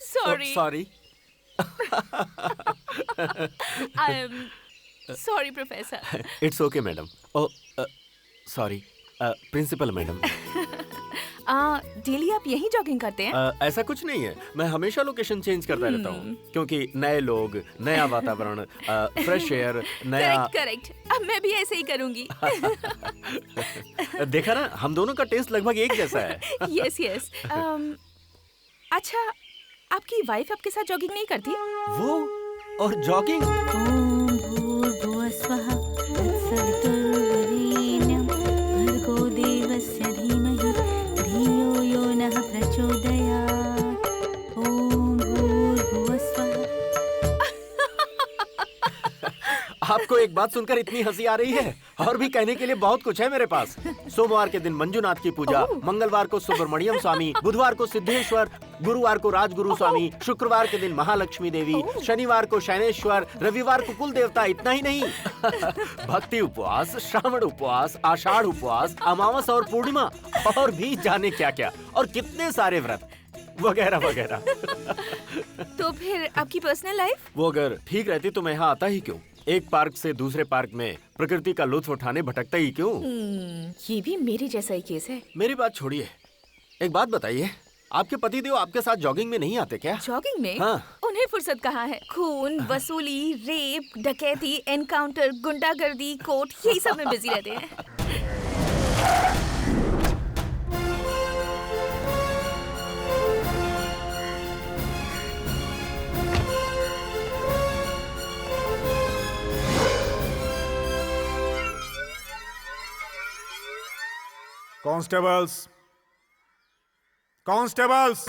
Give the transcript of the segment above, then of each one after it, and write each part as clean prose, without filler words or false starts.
Sorry sorry. I am sorry professor. It's okay madam. Oh sorry principal madam. Daily आप यहीं jogging करते हैं? ऐसा कुछ नहीं है, मैं हमेशा लोकेशन चेंज करता रहता हूँ क्योंकि नए लोग, नया वातावरण, फ्रेश एयर, नया। करेक्ट। अब मैं भी ऐसे ही करूंगी। देखा ना, हम दोनों का टेस्ट लगभग एक जैसा है। Yes yes. अच्छा, आपकी वाइफ आपके साथ जॉगिंग नहीं करती? वो और जॉगिंग। ओम भूर्भुवः स्वः तत्सवितुर्वरेण्यं भर्गो देवस्य धीमहि धियो यो नः प्रचोदयात्। ओम भूर्भुवः स्वः। आपको एक बात सुनकर इतनी हंसी आ रही है? और भी कहने के लिए बहुत कुछ है मेरे पास। सोमवार के दिन मंजुनाथ की पूजा, मंगलवार को सुब्रमण्यम स्वामी, बुधवार को सिद्धेश्वर, गुरुवार को राजगुरु स्वामी, शुक्रवार के दिन महालक्ष्मी देवी, शनिवार को शैनेश्वर, रविवार को कुल देवता। इतना ही नहीं, भक्ति उपवास, श्रावण उपवास, आषाढ़ उपवास, अमावस और पूर्णिमा, और भी जाने क्या क्या, और कितने सारे व्रत वगैरह वगैरह। तो फिर आपकी पर्सनल लाइफ? वो अगर ठीक रहती तो मैं यहाँ आता ही क्यों? एक पार्क से दूसरे पार्क में प्रकृति का लुत्फ उठाने भटकता ही क्यों? ये भी मेरे जैसा ही केस है। मेरी बात छोड़िए, एक बात बताइए, आपके पतिदेव आपके साथ जॉगिंग में नहीं आते क्या? जॉगिंग में? हाँ। उन्हें फुर्सत कहाँ है? खून, वसूली, रेप, डकैती, एनकाउंटर, गुंडागर्दी, कोर्ट, यही सब में बिजी रहते हैं। कांस्टेबल्स, कांस्टेबल्स,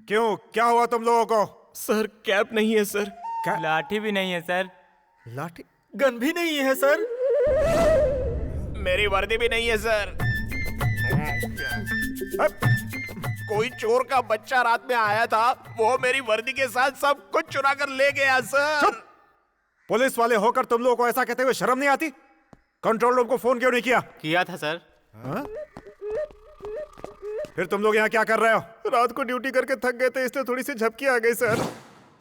क्यों, क्या हुआ तुम लोगों को? सर कैप नहीं है सर। क्या? लाठी भी नहीं है सर। लाठी? गन भी नहीं है सर। मेरी वर्दी भी नहीं है सर। कोई चोर का बच्चा रात में आया था, वो मेरी वर्दी के साथ सब कुछ चुरा कर ले गया सर। पुलिस वाले होकर तुम लोगों को ऐसा कहते हुए शर्म नहीं आती? कंट्रोल रूम को फोन क्यों नहीं किया? किया था सर। हाँ? फिर तुम लोग यहाँ क्या कर रहे हो? रात को ड्यूटी करके थक गए थे, इसलिए थोड़ी सी झपकी आ गई सर।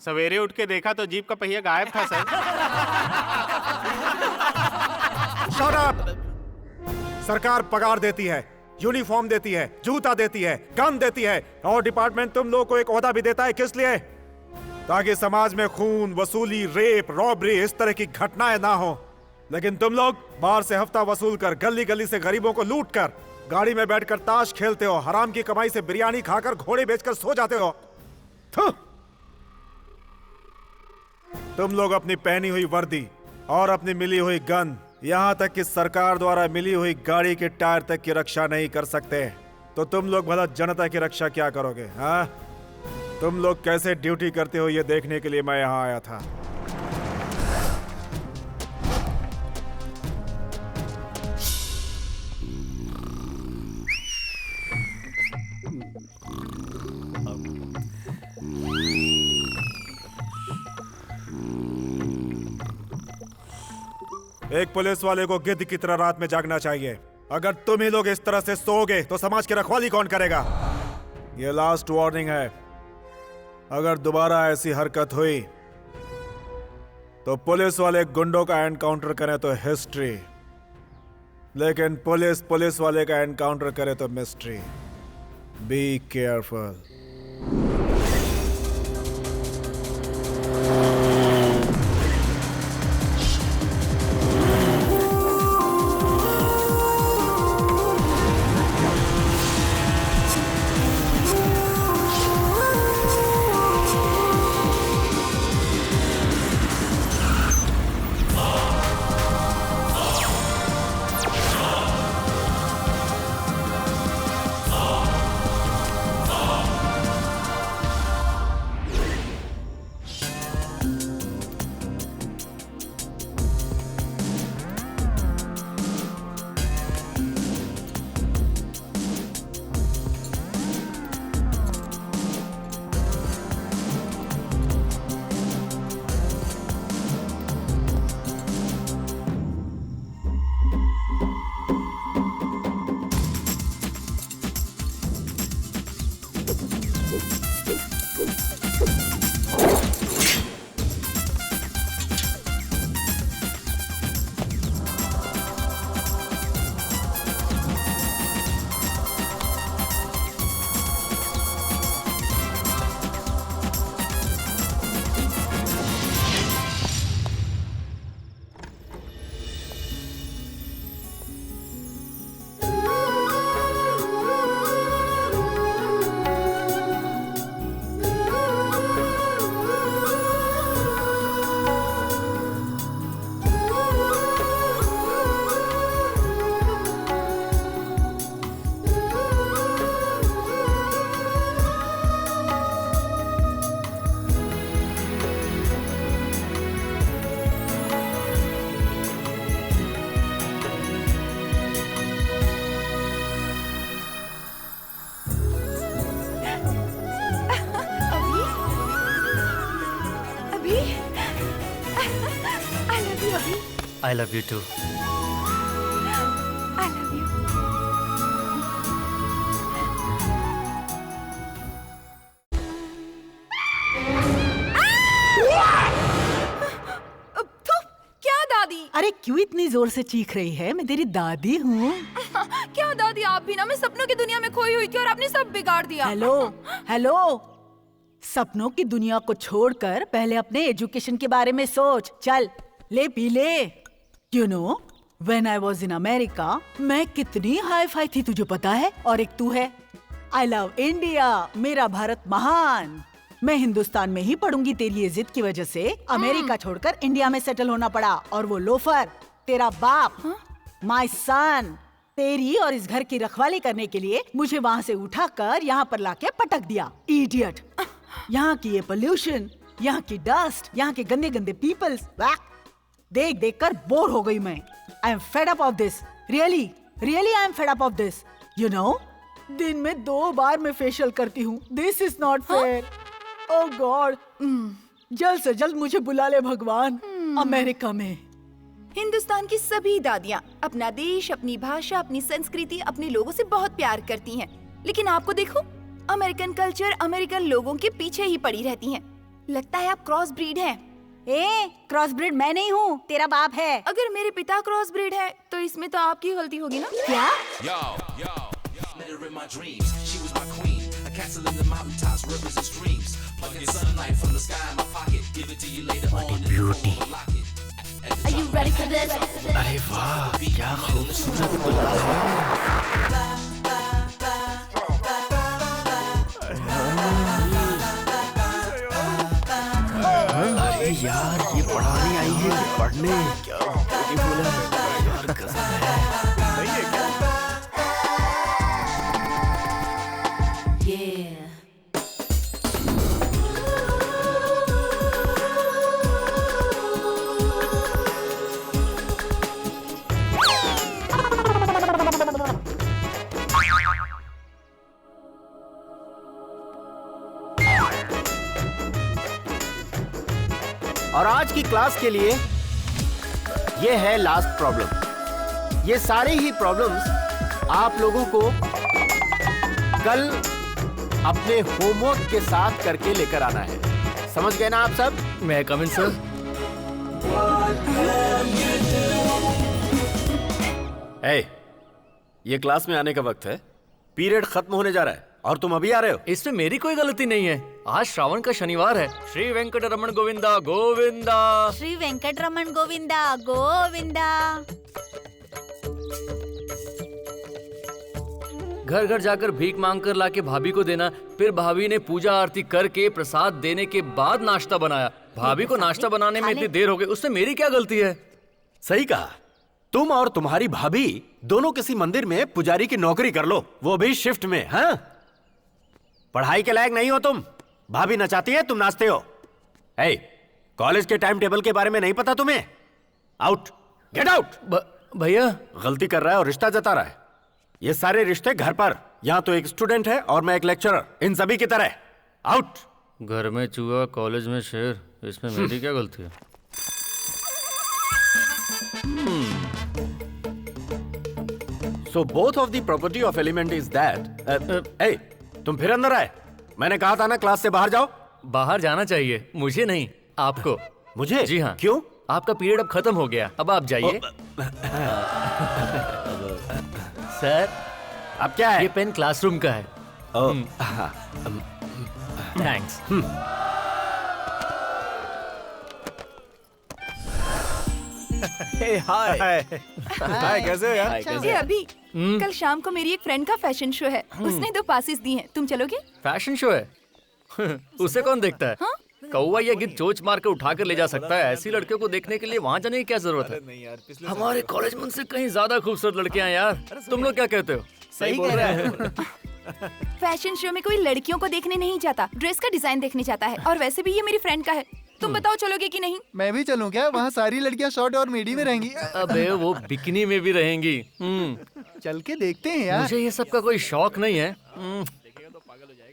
सवेरे उठ के देखा तो जीप का पहिया गायब था सर। Shut up! सरकार पगार देती है, यूनिफॉर्म देती है, जूता देती है, गन देती है, और डिपार्टमेंट तुम लोग को एक ओहदा भी देता है। किस लिए? ताकि समाज में खून, वसूली, रेप, रॉबरी, इस तरह की घटनाएं ना हो। लेकिन तुम लोग बाहर से हफ्ता वसूल कर, गली गली से गरीबों को लूट कर, गाड़ी में बैठकर ताश खेलते हो, हराम की कमाई से बिरयानी खाकर घोड़े बेचकर सो जाते हो। थू! तुम लोग अपनी पहनी हुई वर्दी और अपनी मिली हुई गन, यहाँ तक कि सरकार द्वारा मिली हुई गाड़ी के टायर तक की रक्षा नहीं कर सकते, तो तुम लोग भला जनता की रक्षा क्या करोगे? हाँ, तुम लोग कैसे ड्यूटी करते हो ये देखने के लिए मैं यहाँ आया था। एक पुलिस वाले को गिद्ध की तरह रात में जागना चाहिए। अगर तुम ही लोग इस तरह से सोओगे तो समाज की रखवाली कौन करेगा? ये लास्ट वार्निंग है। अगर दोबारा ऐसी हरकत हुई तो पुलिस वाले गुंडों का एनकाउंटर करें तो हिस्ट्री, लेकिन पुलिस वाले का एनकाउंटर करे तो mystery. Be careful. I love you too. I love you. क्या दादी? अरे क्यों इतनी जोर से चीख रही है? मैं तेरी दादी हूँ। क्या दादी, आप भी ना, मैं सपनों की दुनिया में खोई हुई थी और आपने सब बिगाड़ दिया। हेलो हेलो, सपनों की दुनिया को छोड़कर पहले अपने एजुकेशन के बारे में सोच। चल ले पी ले। You know when I was in America, मैं कितनी हाई फाई थी तुझे पता है? और एक तू है, आई लव इंडिया, मेरा भारत महान। मैं हिंदुस्तान में ही पढ़ूंगी, तेरी ये जिद की वजह से अमेरिका छोड़कर इंडिया में सेटल होना पड़ा। और वो लोफर तेरा बाप, माय सन, तेरी और इस घर की रखवाली करने के लिए मुझे वहाँ से उठाकर यहाँ पर लाके पटक दिया। इडियट। यहाँ की ये पोल्यूशन, यहाँ की डस्ट, यहाँ के गंदे गंदे पीपल्स, देख देख कर बोर हो गई मैं। I am fed up of this, really really I am fed up of this. You know, दिन में 2 बार मैं फेशियल करती हूँ। This is not fair. Oh God, जल्द से जल्द मुझे बुला ले भगवान अमेरिका में। हिंदुस्तान की सभी दादियाँ अपना देश, अपनी भाषा, अपनी संस्कृति, अपने लोगों से बहुत प्यार करती हैं। लेकिन आपको देखो, अमेरिकन कल्चर, अमेरिकन लोगों के पीछे ही पड़ी रहती हैं। लगता है आप क्रॉस ब्रीड हैं। ए, क्रॉस ब्रीड मैं नहीं हूँ, तेरा बाप है। अगर मेरे पिता क्रॉस ब्रीड है तो इसमें तो आपकी गलती होगी ना? क्या? अरे वाह, क्या खूबसूरत गुलाब है। अरे यार, ये पढ़ाने आई है, पढ़ने। क्या ब्यूटीफुल है यार, गजब है। नहीं है क्या? और आज की क्लास के लिए ये है लास्ट प्रॉब्लम। ये सारे ही प्रॉब्लम्स आप लोगों को कल अपने होमवर्क के साथ करके लेकर आना है। समझ गए ना आप सब? मैं कम इन सर? ये क्लास में आने का वक्त है। पीरियड खत्म होने जा रहा है और तुम अभी आ रहे हो। इसमें मेरी कोई गलती नहीं है। आज श्रावण का शनिवार है। श्री वेंकटरमण गोविंदा गोविंदा। श्री वेंकटरमण गोविंदा गोविंदा। घर घर जाकर भीख मांग कर लाके भाभी को देना, फिर भाभी ने पूजा आरती करके प्रसाद देने के बाद नाश्ता बनाया। भाभी को नाश्ता बनाने में इतनी देर हो गई, उसमें मेरी क्या गलती है? सही कहा। तुम और तुम्हारी भाभी दोनों किसी मंदिर में पुजारी की नौकरी कर लो, वो भी शिफ्ट में। हाँ, पढ़ाई के लायक नहीं हो तुम। भाभी नचाती है, तुम नाचते हो। कॉलेज के टाइम टेबल के बारे में नहीं पता तुम्हें? Out, get out. भैया गलती कर रहा है और रिश्ता जता रहा है। ये सारे रिश्ते घर पर, यहाँ तो एक स्टूडेंट है और मैं एक लेक्चरर, इन सभी की तरह। आउट। घर में चूहा, कॉलेज में शेर, इसमें मेरी क्या गलती है? So both of the property of element is that. Hey, तुम फिर अंदर आए। मैंने कहा था ना क्लास से बाहर जाओ। बाहर जाना चाहिए, मुझे नहीं, आपको। मुझे? जी हाँ। क्यों? आपका पीरियड अब खत्म हो गया, अब आप जाइए। सर, अब क्या है? ये पेन क्लासरूम का है। थैंक्स। हाय हाय, कैसे हो यार? ये अभी कल शाम को मेरी एक फ्रेंड का फैशन शो है। उसने 2 पासेस दिए हैं, तुम चलोगे? फैशन शो है? उसे कौन देखता है? कौवा या गिद्ध चोंच मार के उठा कर ले जा सकता है, ऐसी लड़कियों को देखने के लिए वहाँ जाने की क्या जरूरत है? हमारे कॉलेज में उनसे कहीं ज्यादा खूबसूरत लड़कियां हैं यार। तुम लोग क्या कहते हो? सही कह रहा है। फैशन शो में कोई लड़कियों को देखने नहीं जाता, ड्रेस का डिजाइन देखने जाता है। और वैसे भी ये मेरी फ्रेंड का है। तुम बताओ चलोगे कि नहीं? मैं भी चलूं क्या? वहाँ सारी लड़कियाँ शॉर्ट और मिडी में रहेंगी। अबे वो बिकिनी में भी रहेंगी। चल के देखते हैं यार। मुझे ये सब का कोई शौक नहीं है,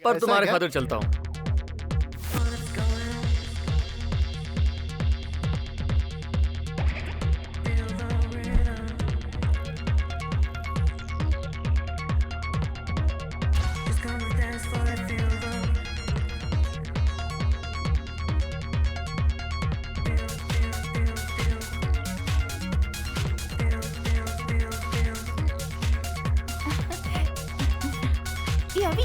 पर तुम्हारे खातिर चलता हूँ। अभी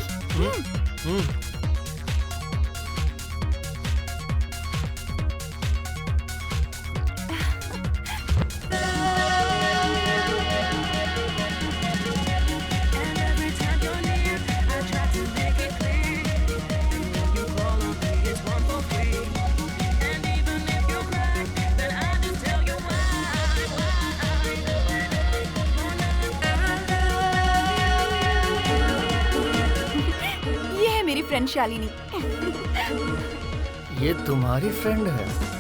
ये है मेरी फ्रेंड शालिनी। ये तुम्हारी फ्रेंड है?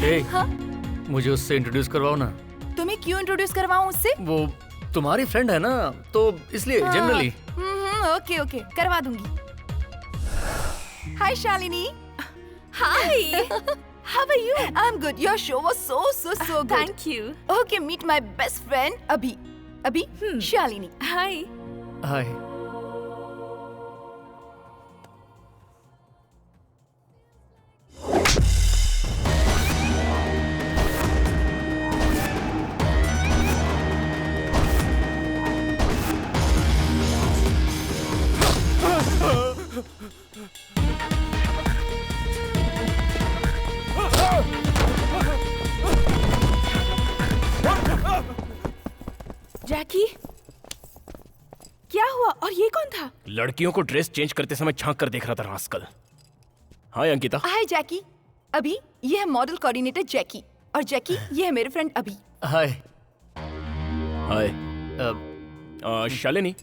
ए, मुझे उससे इंट्रोड्यूस करवाओ ना। तुम्हें क्यों इंट्रोड्यूस करवाऊं उससे? वो तुम्हारी फ्रेंड है ना, तो इसलिए जनरली। ओके ओके, करवा दूंगी। हाय Shalini. Hi. How are you? I'm good. Your show was so good. Thank you. Okay, meet my best friend Abhi. Abhi, Shalini. Hi. हाय। जैकी, क्या हुआ? और ये कौन था? लड़कियों को ड्रेस चेंज करते समय झांक कर देख रहा था रास्कल। हाय अंकिता। हाय जैकी। अभी ये है मॉडल कोऑर्डिनेटर जैकी, और जैकी ये है मेरे फ्रेंड अभी। हाय। हाय। शालिनी,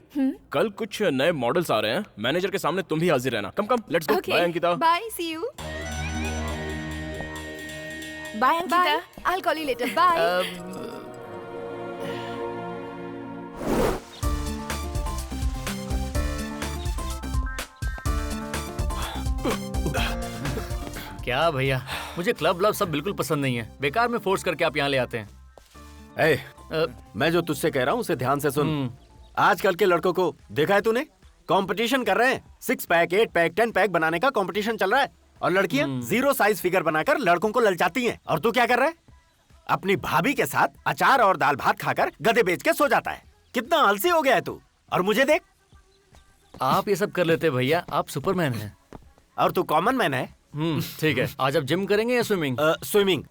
कल कुछ नए मॉडल्स आ रहे हैं। मैनेजर के सामने तुम भी हाजिर रहना। Come come, let's go. Bye Ankita. Bye, see you. Bye Ankita. Bye, I will call you later. Bye. क्या भैया, मुझे क्लब व्लब सब बिल्कुल पसंद नहीं है। बेकार में फोर्स करके आप यहाँ ले आते हैं। मैं जो तुझसे कह रहा हूँ उसे ध्यान से सुन। आजकल के लड़कों को देखा है तूने? कंपटीशन कर रहे हैं। 6 पैक, 8 पैक, 10 पैक बनाने का कंपटीशन चल रहा है, और लड़कियां 0 साइज फिगर बनाकर लड़कों को ललचाती हैं। और तू क्या कर रहा है? अपनी भाभी के साथ अचार और दाल भात खाकर गधे बेच के सो जाता है। कितना आलसी हो गया है तू। और मुझे देख, आप ये सब कर लेते भैया, आप सुपरमैन हैं। और तू कॉमन मैन है। ठीक है, आज आप जिम करेंगे या स्विमिंग? स्विमिंग।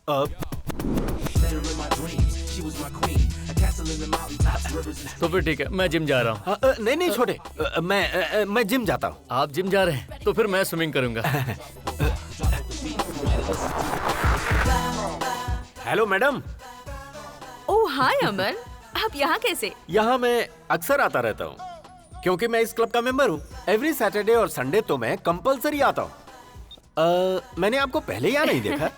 तो फिर ठीक है, मैं जिम जा रहा हूँ। नहीं नहीं छोटे, मैं जिम जाता हूँ। आप जिम जा रहे हैं तो फिर मैं स्विमिंग करूंगा। Hello madam. ओह हाय अमन, आप यहाँ कैसे? यहाँ मैं अक्सर आता रहता हूँ क्योंकि मैं इस क्लब का मेंबर हूँ। एवरी सैटरडे और संडे तो मैं कंपलसरी आता हूँ। मैंने आपको पहले यहाँ नहीं देखा।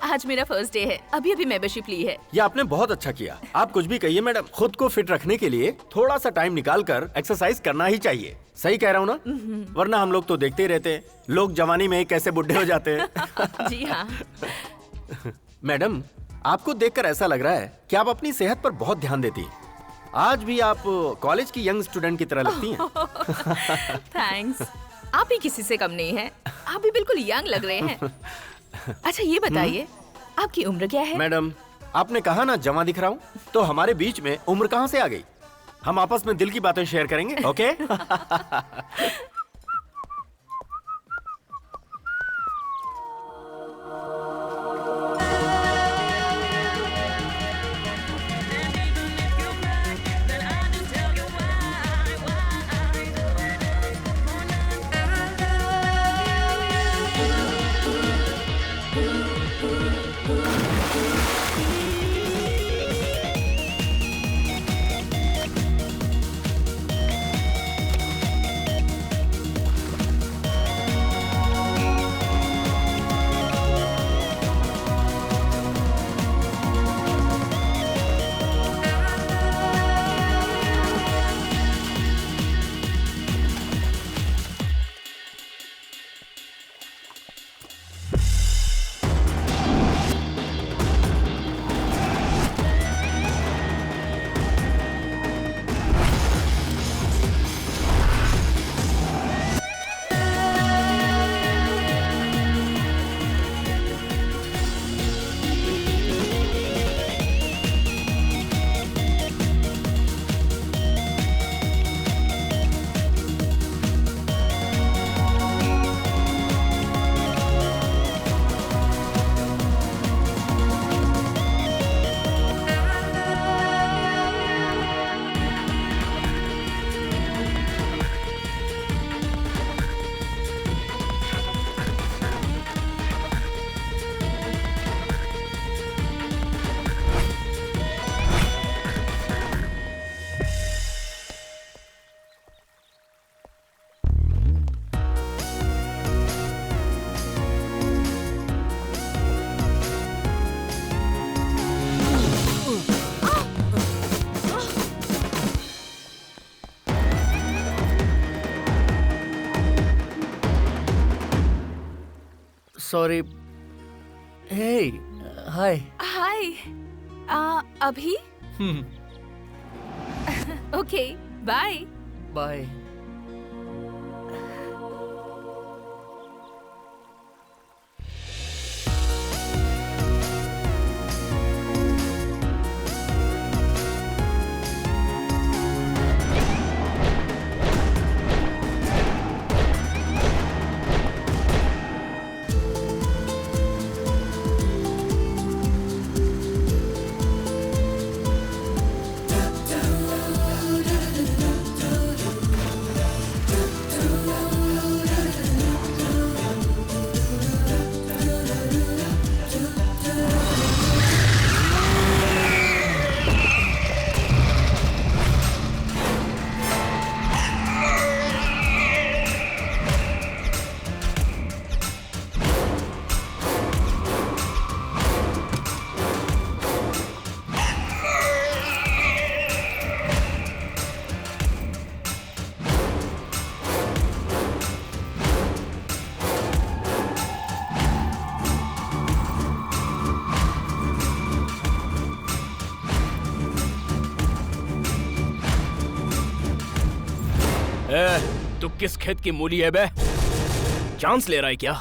आज मेरा फर्स्ट डे है, अभी अभी मेंबरशिप ली है। ये आपने बहुत अच्छा किया। आप कुछ भी कहिए मैडम, खुद को फिट रखने के लिए थोड़ा सा टाइम निकाल कर एक्सरसाइज करना ही चाहिए। सही कह रहा हूँ ना? वरना हम लोग तो देखते ही रहते हैं, लोग जवानी में ही कैसे बुढ़े हो जाते हैं। जी हाँ। मैडम, आपको देखकर ऐसा लग रहा है कि आप अपनी सेहत पर बहुत ध्यान देती हैं। आज भी आप कॉलेज की यंग स्टूडेंट की तरह लगती हैं। थैंक्स। आप भी किसी से कम नहीं हैं। आप भी बिल्कुल यंग लग रहे हैं। अच्छा ये बताइए, आपकी उम्र क्या है? मैडम, आपने कहा ना जवां दिख रहा हूँ, तो हमारे बीच में उम्र कहाँ से आ गई? हम आपस में दिल की बातें शेयर करेंगे, ओके? सॉरी। हे, हाय। हाय। अभी? Okay, bye. बाय। तू किस खेत की मूली है बे? चांस ले रहा है क्या?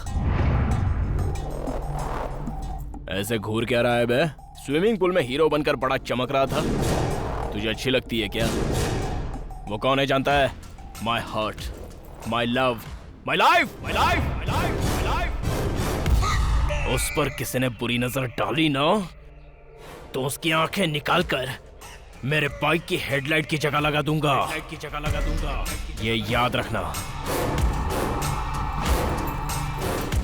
ऐसे घूर क्या रहा है बे? स्विमिंग पूल में हीरो बनकर बड़ा चमक रहा था। तुझे अच्छी लगती है क्या? वो कौन है जानता है? My heart, my love, my life, my life, my life, my life. उस पर किसी ने बुरी नजर डाली ना तो उसकी आंखें निकालकर मेरे बाइक की हेडलाइट की जगह लगा दूंगा। ये याद रखना।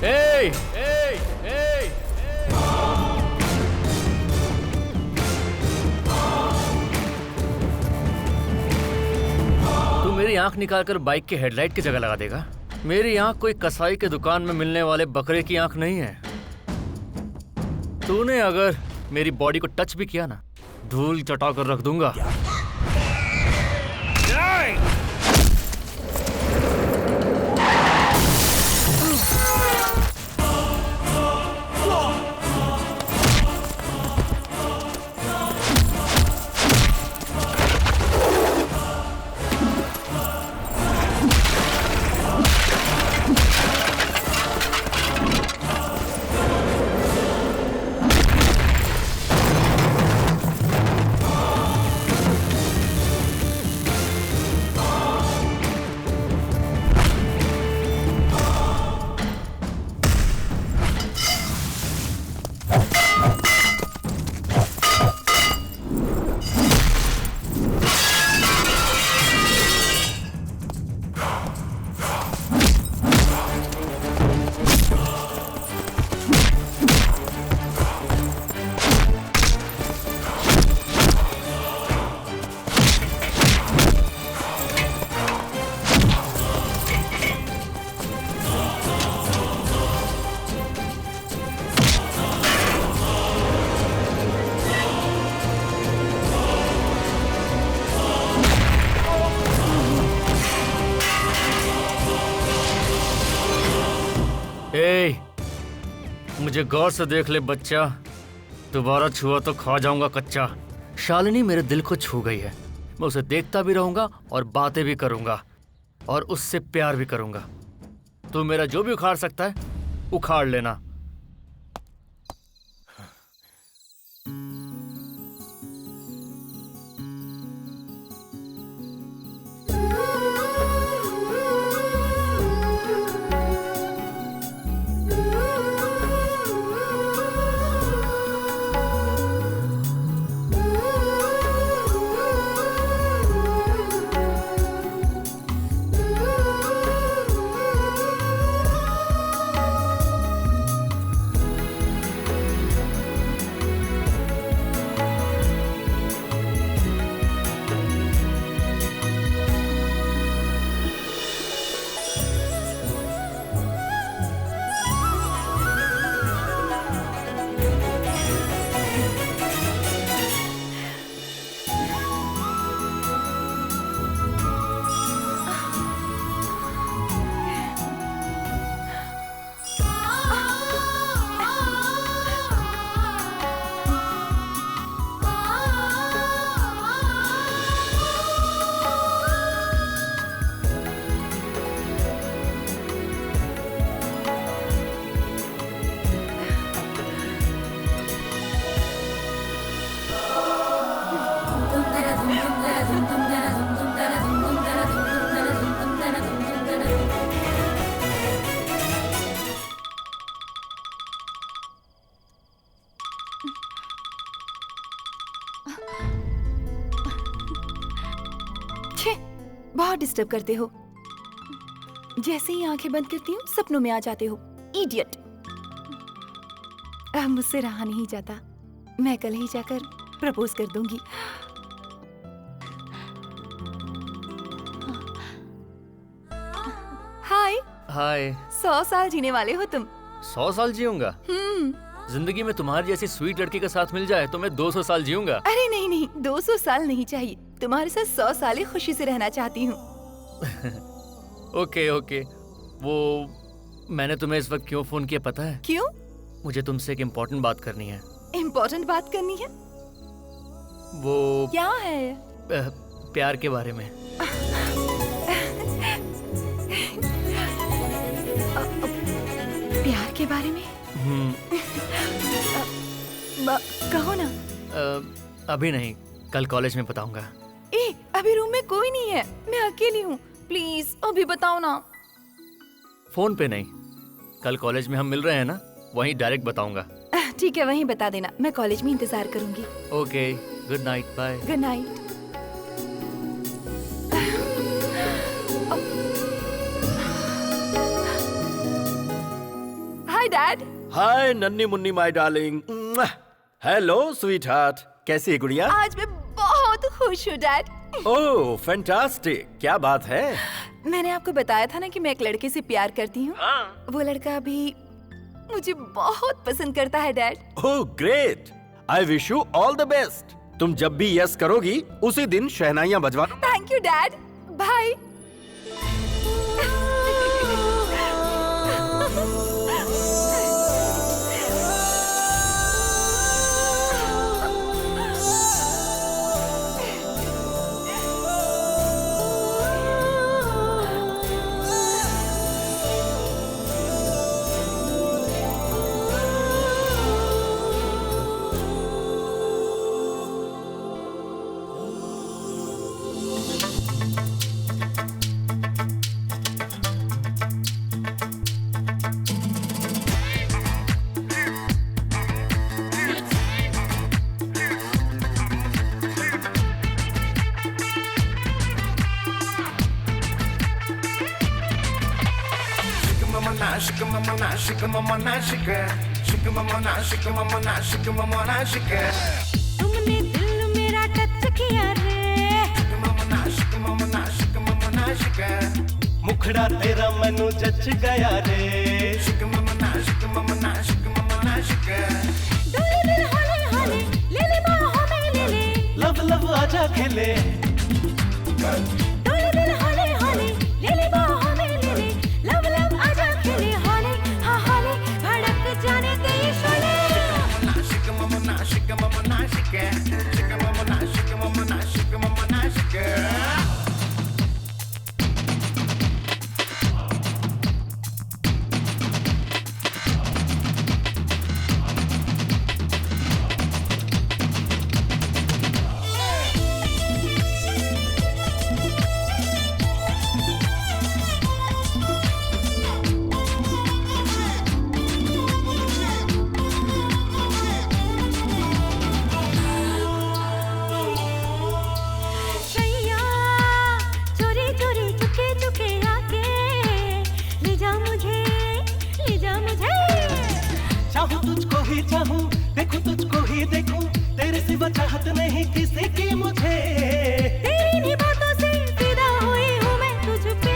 ए, ए, ए, तू मेरी आंख निकालकर बाइक की हेडलाइट की जगह लगा देगा? मेरी आंख कोई कसाई के दुकान में मिलने वाले बकरे की आंख नहीं है। तूने अगर मेरी बॉडी को टच भी किया ना, धूल चटा कर रख दूंगा। मुझे गौर से देख ले बच्चा, दोबारा छुआ तो खा जाऊंगा कच्चा। शालिनी मेरे दिल को छू गई है। मैं उसे देखता भी रहूंगा और बातें भी करूंगा और उससे प्यार भी करूंगा। तू मेरा जो भी उखाड़ सकता है उखाड़ लेना। बहुत डिस्टर्ब करते हो। जैसे ही आंखें बंद करती हूँ सपनों में आ जाते हो। इडियट। अब मुझसे रहा नहीं जाता। मैं कल ही जाकर प्रपोज कर दूंगी। हाय। हाय। 100 साल जीने वाले हो तुम। 100 साल जीऊंगा? जिंदगी में तुम्हारी जैसी स्वीट लड़की का साथ मिल जाए तो मैं 200 साल जीऊंगा। अरे नहीं नहीं, 200 साल नहीं चाहिए। तुम्हारे साथ 100 साल खुशी से रहना चाहती हूँ। Okay okay. वो मैंने तुम्हें इस वक्त क्यों फोन किया पता है? क्यों? मुझे तुमसे एक इम्पोर्टेंट बात करनी है। इम्पोर्टेंट बात करनी है? वो क्या है? प्यार के बारे में। प्यार के बारे में? कहो ना। अभी नहीं, कल कॉलेज में बताऊंगा। अभी रूम में कोई नहीं है, मैं अकेली हूँ। प्लीज अभी बताओ ना। फोन पे नहीं, कल कॉलेज में हम मिल रहे हैं ना, वहीं डायरेक्ट बताऊंगा। ठीक है, वहीं बता देना। मैं कॉलेज में इंतजार करूंगी। Okay, good night, bye. Good night. Hi dad. Hi नन्नी मुन्नी my darling. Hello sweetheart, कैसी है गुड़िया? आज मैं बहुत खुश हूँ डैड। ओह फैंटास्टिक, क्या बात है? मैंने आपको बताया था ना कि मैं एक लड़के से प्यार करती हूँ। वो लड़का भी मुझे बहुत पसंद करता है dad. Oh great, I wish you all the best. तुम जब भी यस करोगी उसी दिन शहनाइयाँ बजवा। Thank you dad, bye. तुमने दिल मेरा टच किया रे। मुखड़ा तेरा मैनू जच गया रे। डोले दिल हौले हौले, ले ले बाहों में ले ले। लव लव आजा खेले। डोले दिल हौले हौले, ले ले बाहों में ले ले। लव लव आजा खेले हौले, हाँ हौले, भड़क जाने दे ये शोले। सैया चोरी चोरी चुके चुके आके ले जा मुझे, ले जा मुझे। चाहूं तुझको ही चाहूं, देखूं तुझको ही देखूं, तेरे सिवा चाहत नहीं किसी की मुझे। तेरी इन्हीं बातों से फिदा हुई हूँ मैं तुझ पे।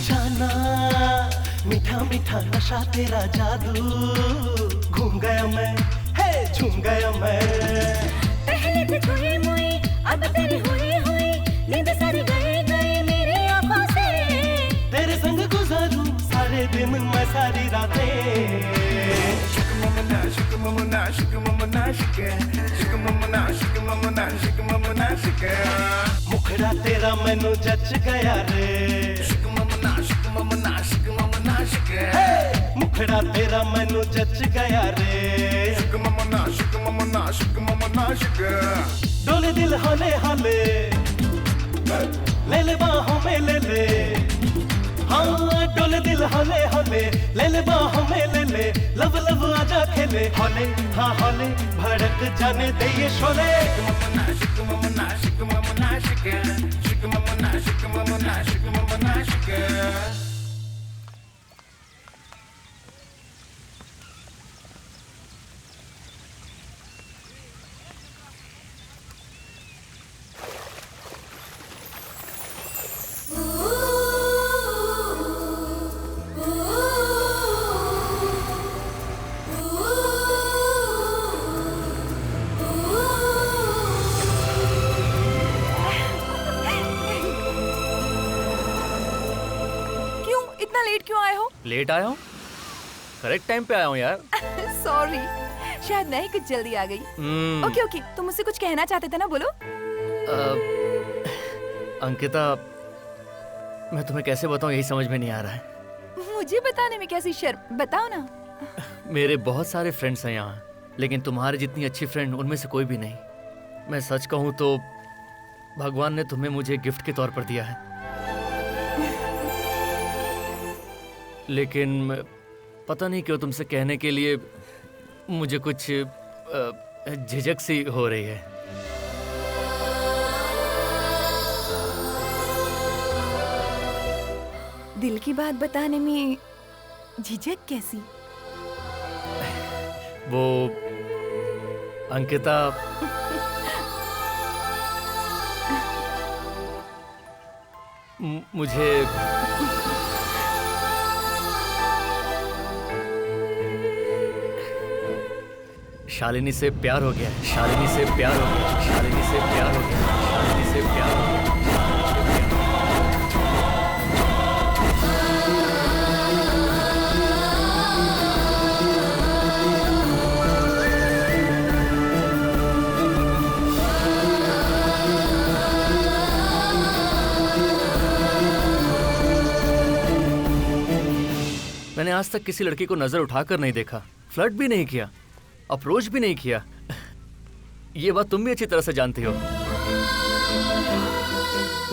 जाना मीठा मीठा नशा तेरा जादू, घूम गया मैं, हे झूम गया मैं। पहले थी छुई मुई, अब तेरी हुई हुई, नींद सारी गई गई मेरी आंखों से। तेरे संग गुजारूं सारे दिन मैं सारी रातें। मुखड़ा तेरा मैनू जच गया रे। मुखड़ा तेरा मैनू जच गया रे, डोले दिल हौले हौले, ले ले बाहों में ले ले, हाँ डोले दिल हौले हौले, ले ले बाहों में ले ले, लव लव आजा खेले हौले, हाँ हौले भड़क जाने दे ये शोले। लेट आया हूँ? करेक्ट टाइम पे आया हूँ यार। सॉरी, शायद मैं ही कुछ जल्दी आ गई। ओके ओके, तुम मुझसे कुछ कहना चाहते थे ना, बोलो। अंकिता, मैं तुम्हें कैसे बताऊँ यही समझ में नहीं आ रहा है। मुझे बताने में कैसी शर्म, बताओ ना। मेरे बहुत सारे फ्रेंड्स हैं यहाँ, लेकिन तुम्हारी जितनी अच्छी फ्रेंड उनमें से कोई भी नहीं। मैं सच कहूँ तो भगवान ने तुम्हें मुझे गिफ्ट के तौर पर दिया है, लेकिन पता नहीं क्यों तुमसे कहने के लिए मुझे कुछ झिझक सी हो रही है। दिल की बात बताने में झिझक कैसी? वो अंकिता, मुझे शालिनी से प्यार हो गया है। शालिनी से प्यार हो गया। शालिनी से प्यार हो गया। शालिनी से प्यार हो गया। मैंने आज तक किसी लड़की को नजर उठाकर नहीं देखा, फ्लर्ट भी नहीं किया, अप्रोच भी नहीं किया। ये बात तुम भी अच्छी तरह से जानती हो।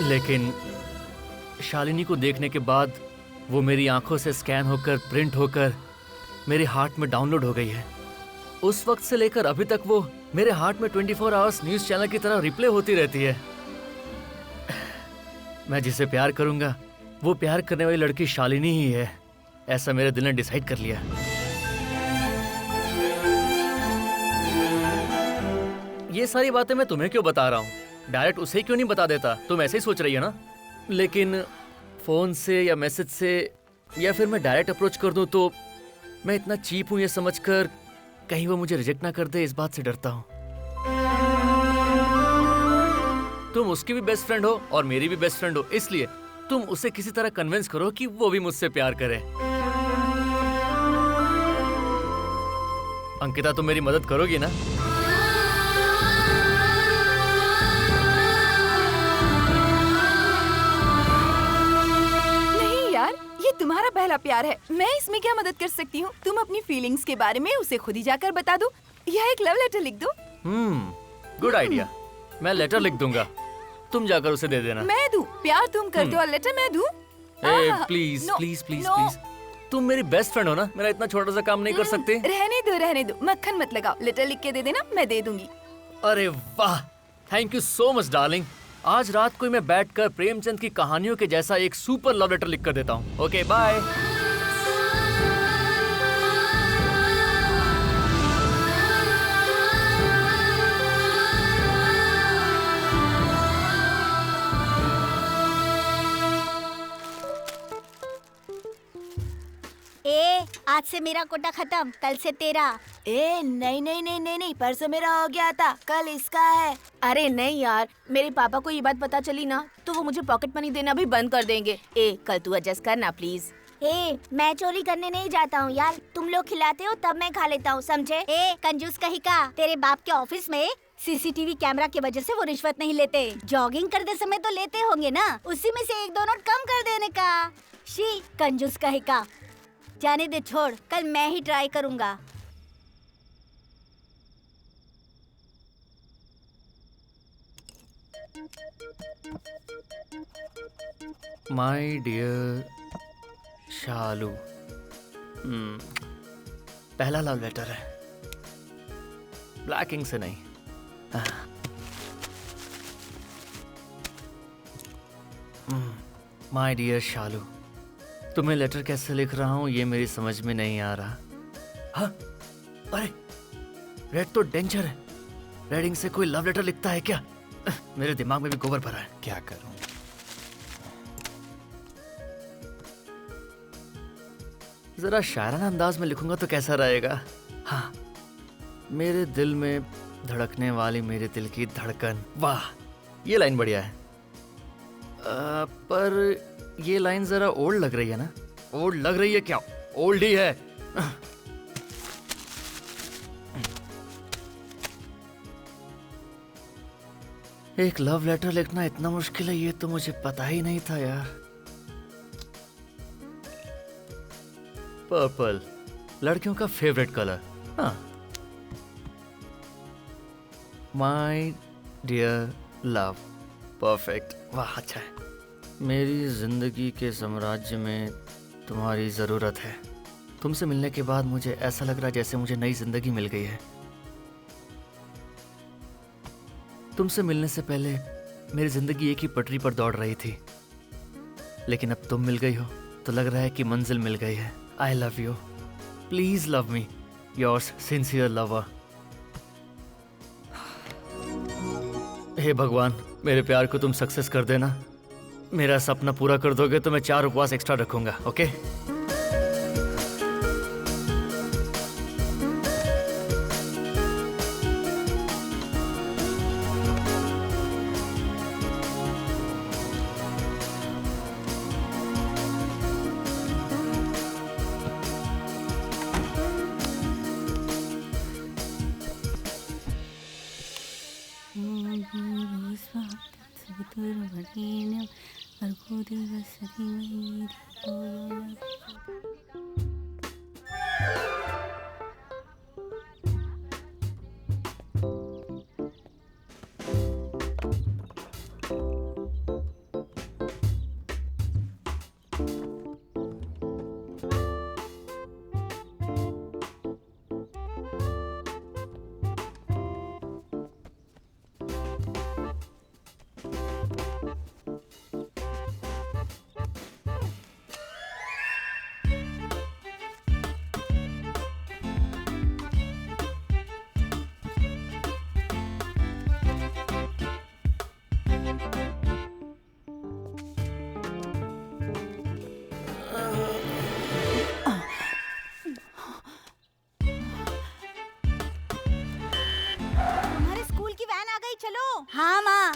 लेकिन शालिनी को देखने के बाद वो मेरी आंखों से स्कैन होकर, प्रिंट होकर मेरे हार्ट में डाउनलोड हो गई है। उस वक्त से लेकर अभी तक वो मेरे हार्ट में 24 आवर्स न्यूज चैनल की तरह रिप्ले होती रहती है। मैं जिसे प्यार करूंगा वो प्यार करने वाली लड़की शालिनी ही है, ऐसा मेरे दिल ने डिसाइड कर लिया। ये सारी बातें मैं तुम्हें क्यों बता रहा हूँ? डायरेक्ट उसे क्यों नहीं बता देता? तुम ऐसे ही सोच रही है ना? लेकिन फोन से या मैसेज से या फिर मैं डायरेक्ट अप्रोच कर दूं तो मैं इतना चीप हूँ ये समझकर कहीं वो मुझे रिजेक्ट ना कर दे, इस बात से डरता हूँ। तुम उसकी भी बेस्ट फ्रेंड हो और मेरी भी बेस्ट फ्रेंड हो, इसलिए तुम उसे किसी तरह कन्विंस करो कि वो भी मुझसे प्यार करे। अंकिता, तुम मेरी मदद करोगी ना? ये तुम्हारा पहला प्यार है, मैं इसमें क्या मदद कर सकती हूँ? तुम अपनी फीलिंग्स के बारे में उसे खुद ही जाकर बता दो या एक लव लेटर लिख दो। Good idea. मैं लेटर लिख दूंगा, तुम जाकर उसे दे देना। मैं दूं? प्यार तुम करते हो और लेटर मैं दूं? प्लीज प्लीज प्लीज प्लीज, तुम मेरी बेस्ट फ्रेंड हो ना, मेरा इतना छोटा सा काम नहीं कर सकते? रहने दो, मक्खन मत लगाओ, लेटर लिख के दे देना, मैं दे दूंगी। अरे वाह, thank you so much darling. आज रात को मैं बैठकर प्रेमचंद की कहानियों के जैसा एक सुपर लव लेटर लिख कर देता हूँ। Okay bye. आज से मेरा कोटा खत्म, कल से तेरा। नहीं, परसों मेरा हो गया था, कल इसका है। अरे नहीं यार, मेरे पापा को ये बात पता चली ना तो वो मुझे पॉकेट मनी देना भी बंद कर देंगे। कल तू एडजस्ट करना प्लीज। मैं चोरी करने नहीं जाता हूँ यार, तुम लोग खिलाते हो तब मैं खा लेता हूँ, समझे? कंजूस कहीं का, तेरे बाप के ऑफिस में सीसीटीवी कैमरा की वजह से वो रिश्वत नहीं लेते। जॉगिंग करते समय तो लेते होंगे ना, उसी में से 1-2 नोट कम कर देने का। शी कंजूस कहे का। जाने दे, छोड़, कल मैं ही ट्राई करूंगा। माय डियर शालू, पहला लव लेटर है, ब्लैक इंक से नहीं। माय डियर शालू, तुम्हें लेटर कैसे लिख रहा हूं ये मेरी समझ में नहीं आ रहा। हाँ, अरे रेड तो डेंजर है। रेड इंक से कोई लव लेटर लिखता है क्या? मेरे दिमाग में भी गोबर भरा है। क्या करूं? जरा शायराना अंदाज में लिखूंगा तो कैसा रहेगा? हाँ, मेरे दिल में धड़कने वाली मेरे दिल की धड़कन। वाह, ये लाइन बढ़िया है। पर ये लाइन जरा ओल्ड लग रही है ना? ओल्ड लग रही है क्या? ओल्ड ही है। एक लव लेटर लिखना इतना मुश्किल है ये तो मुझे पता ही नहीं था यार। पर्पल, लड़कियों का फेवरेट कलर। हाँ, माय डियर लव, परफेक्ट। वाह, अच्छा है। मेरी जिंदगी के साम्राज्य में तुम्हारी जरूरत है। तुमसे मिलने के बाद मुझे ऐसा लग रहा है जैसे मुझे नई जिंदगी मिल गई है। तुमसे मिलने से पहले मेरी जिंदगी एक ही पटरी पर दौड़ रही थी, लेकिन अब तुम मिल गई हो तो लग रहा है कि मंजिल मिल गई है। I love you, please love me, yours sincere lover. हे भगवान, मेरे प्यार को तुम सक्सेस कर देना। मेरा सपना पूरा कर दोगे तो मैं 4 उपवास एक्स्ट्रा रखूंगा, ओके? हाँ माँ।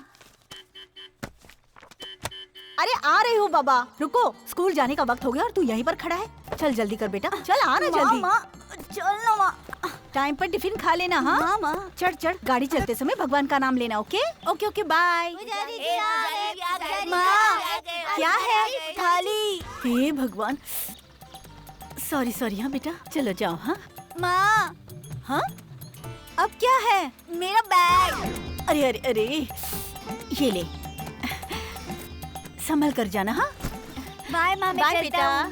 अरे आ रही हूँ बाबा, रुको। स्कूल जाने का वक्त हो गया और तू यहीं पर खड़ा है। चल जल्दी कर बेटा, चल आना जल्दी। चल ना माँ। टाइम पर टिफिन खा लेना। हाँ माँ। चढ़ चढ़, गाड़ी चलते समय भगवान का नाम लेना। Okay okay okay, bye. माँ, क्या है? थाली। हे भगवान, सॉरी सॉरी। हाँ बेटा, चलो जाओ। हाँ माँ। हाँ, अब क्या है? मेरा बैग। अरे अरे अरे, ये ले, संभल कर जाना। हाँ, बाय माँ। बाय बेटा।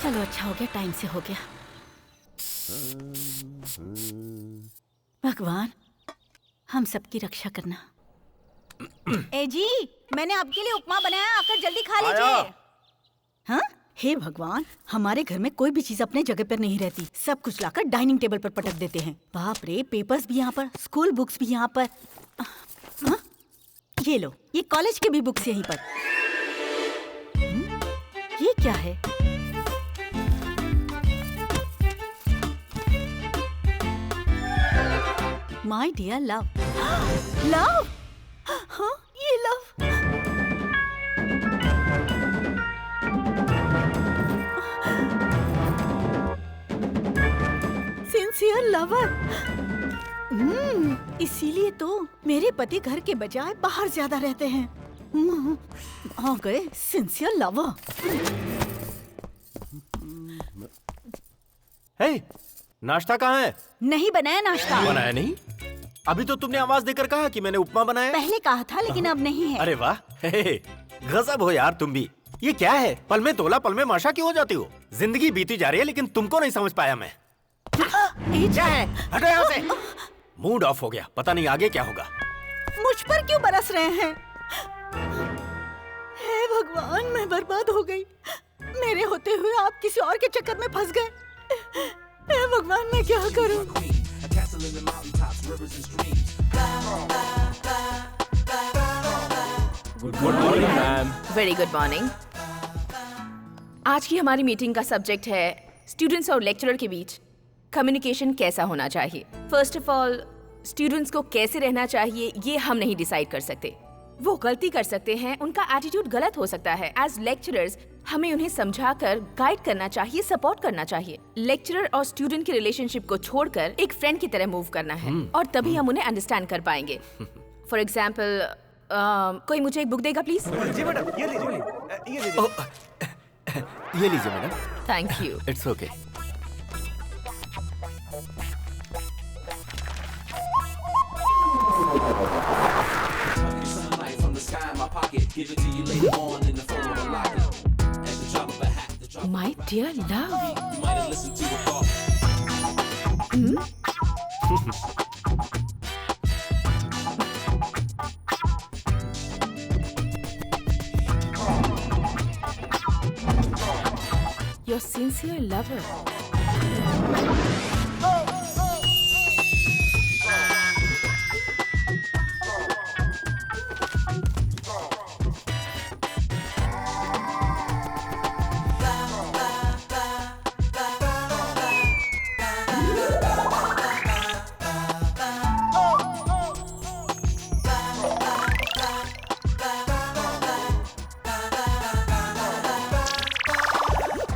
चलो अच्छा हो गया, टाइम से हो गया। भगवान, हम सबकी रक्षा करना। ए जी, मैंने आपके लिए उपमा बनाया, आकर जल्दी खा लीजिए। हाँ, हे भगवान, हमारे घर में कोई भी चीज अपने जगह पर नहीं रहती। सब कुछ लाकर डाइनिंग टेबल पर पटक देते हैं। बाप रे, पेपर्स भी यहाँ पर, स्कूल बुक्स भी यहाँ पर। हाँ? ये लो, ये कॉलेज के भी बुक्स यहीं पर। ये क्या है? My dear love. लव? हाँ, ये लव। Sincere lover. इसीलिए तो मेरे पति घर के बजाय बाहर ज्यादा रहते हैं। आ गए सिंसियर लवर। हे, नाश्ता कहाँ है? नहीं बनाया नाश्ता। बनाया नहीं? अभी तो तुमने आवाज देकर कहा कि मैंने उपमा बनाया। पहले कहा था लेकिन अब नहीं है। अरे वाह, गजब हो यार तुम भी। ये क्या है? पल में तोला पल में माशा क्यों हो जाती हो? जिंदगी बीती जा रही है लेकिन तुमको नहीं समझ पाया मैं। क्या है? हटो यहाँ से। मूड ऑफ हो गया, पता नहीं आगे क्या होगा। मुझ पर क्यों बरस रहे हैं? हे भगवान, मैं बर्बाद हो गई। मेरे होते हुए आप किसी और के चक्कर में फंस गए। हे भगवान, मैं क्या करूं? Good morning ma'am. Very good morning. आज की हमारी मीटिंग का सब्जेक्ट है स्टूडेंट्स और लेक्चरर के बीच कम्युनिकेशन कैसा होना चाहिए। फर्स्ट ऑफ ऑल, स्टूडेंट्स को कैसे रहना चाहिए ये हम नहीं डिसाइड कर सकते। वो गलती कर सकते हैं, उनका एटीट्यूड गलत हो सकता है। एज लेक्चरर्स हमें उन्हें समझाकर गाइड करना चाहिए, सपोर्ट करना चाहिए। लेक्चरर और स्टूडेंट की रिलेशनशिप को छोड़कर एक फ्रेंड की तरह मूव करना है और तभी हम उन्हें अंडरस्टैंड कर पाएंगे। फॉर एग्जाम्पल, कोई मुझे एक बुक देगा प्लीज? जी मैडम, ये लीजिए। ये लीजिए madam. Thank you. It's okay. My dear love. Your sincere lover.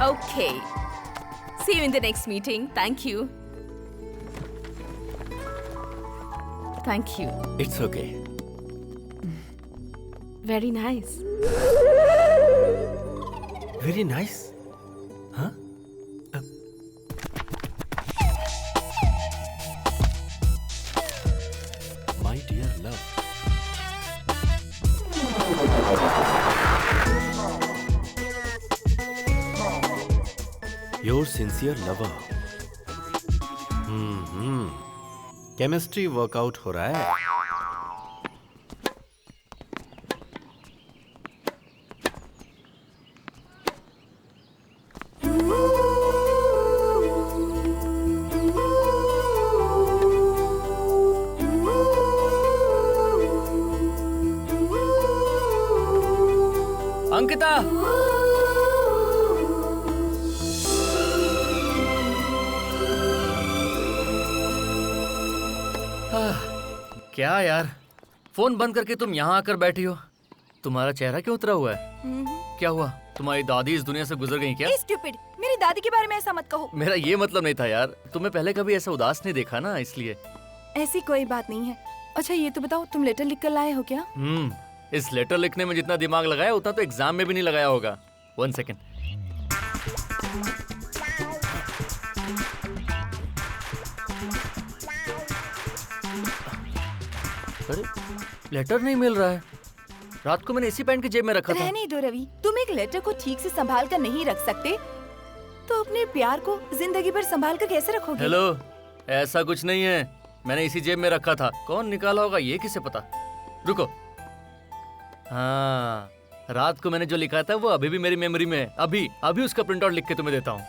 Okay. See you in the next meeting. Thank you. Thank you. It's okay. Very nice. Very nice. हाँ? My dear love. Your sincere lover. Chemistry work out हो रहा है। अंकिता, क्या यार, phone बंद करके तुम यहाँ आकर बैठी हो। तुम्हारा चेहरा क्यों उतरा हुआ है? क्या हुआ? तुम्हारी दादी इस दुनिया से गुजर गई क्या? स्टूपिड, मेरी दादी के बारे में ऐसा मत कहो। मेरा ये मतलब नहीं था यार, तुम्हें पहले कभी ऐसा उदास नहीं देखा ना, इसलिए। ऐसी कोई बात नहीं है। अच्छा ये तो बताओ, तुम लेटर लिख कर लाए हो क्या? इस लेटर लिखने में जितना दिमाग लगाया उतना तो एग्जाम में भी नहीं लगाया होगा। 1 सेकेंड। अरे लेटर नहीं मिल रहा है। रात को मैंने इसी पैंट की जेब में रखा था। रहने दो रवि, तुम एक लेटर को ठीक से संभाल कर नहीं रख सकते तो अपने प्यार को जिंदगी भर संभाल कर कैसे रखोगे? हेलो, ऐसा कुछ नहीं है, मैंने इसी जेब में रखा था। कौन निकाला होगा ये किसे पता। रुको, हाँ, रात को मैंने जो लिखा था वो अभी भी मेरी मेमोरी में है। अभी अभी उसका प्रिंट आउट लिख के तुम्हें देता हूँ।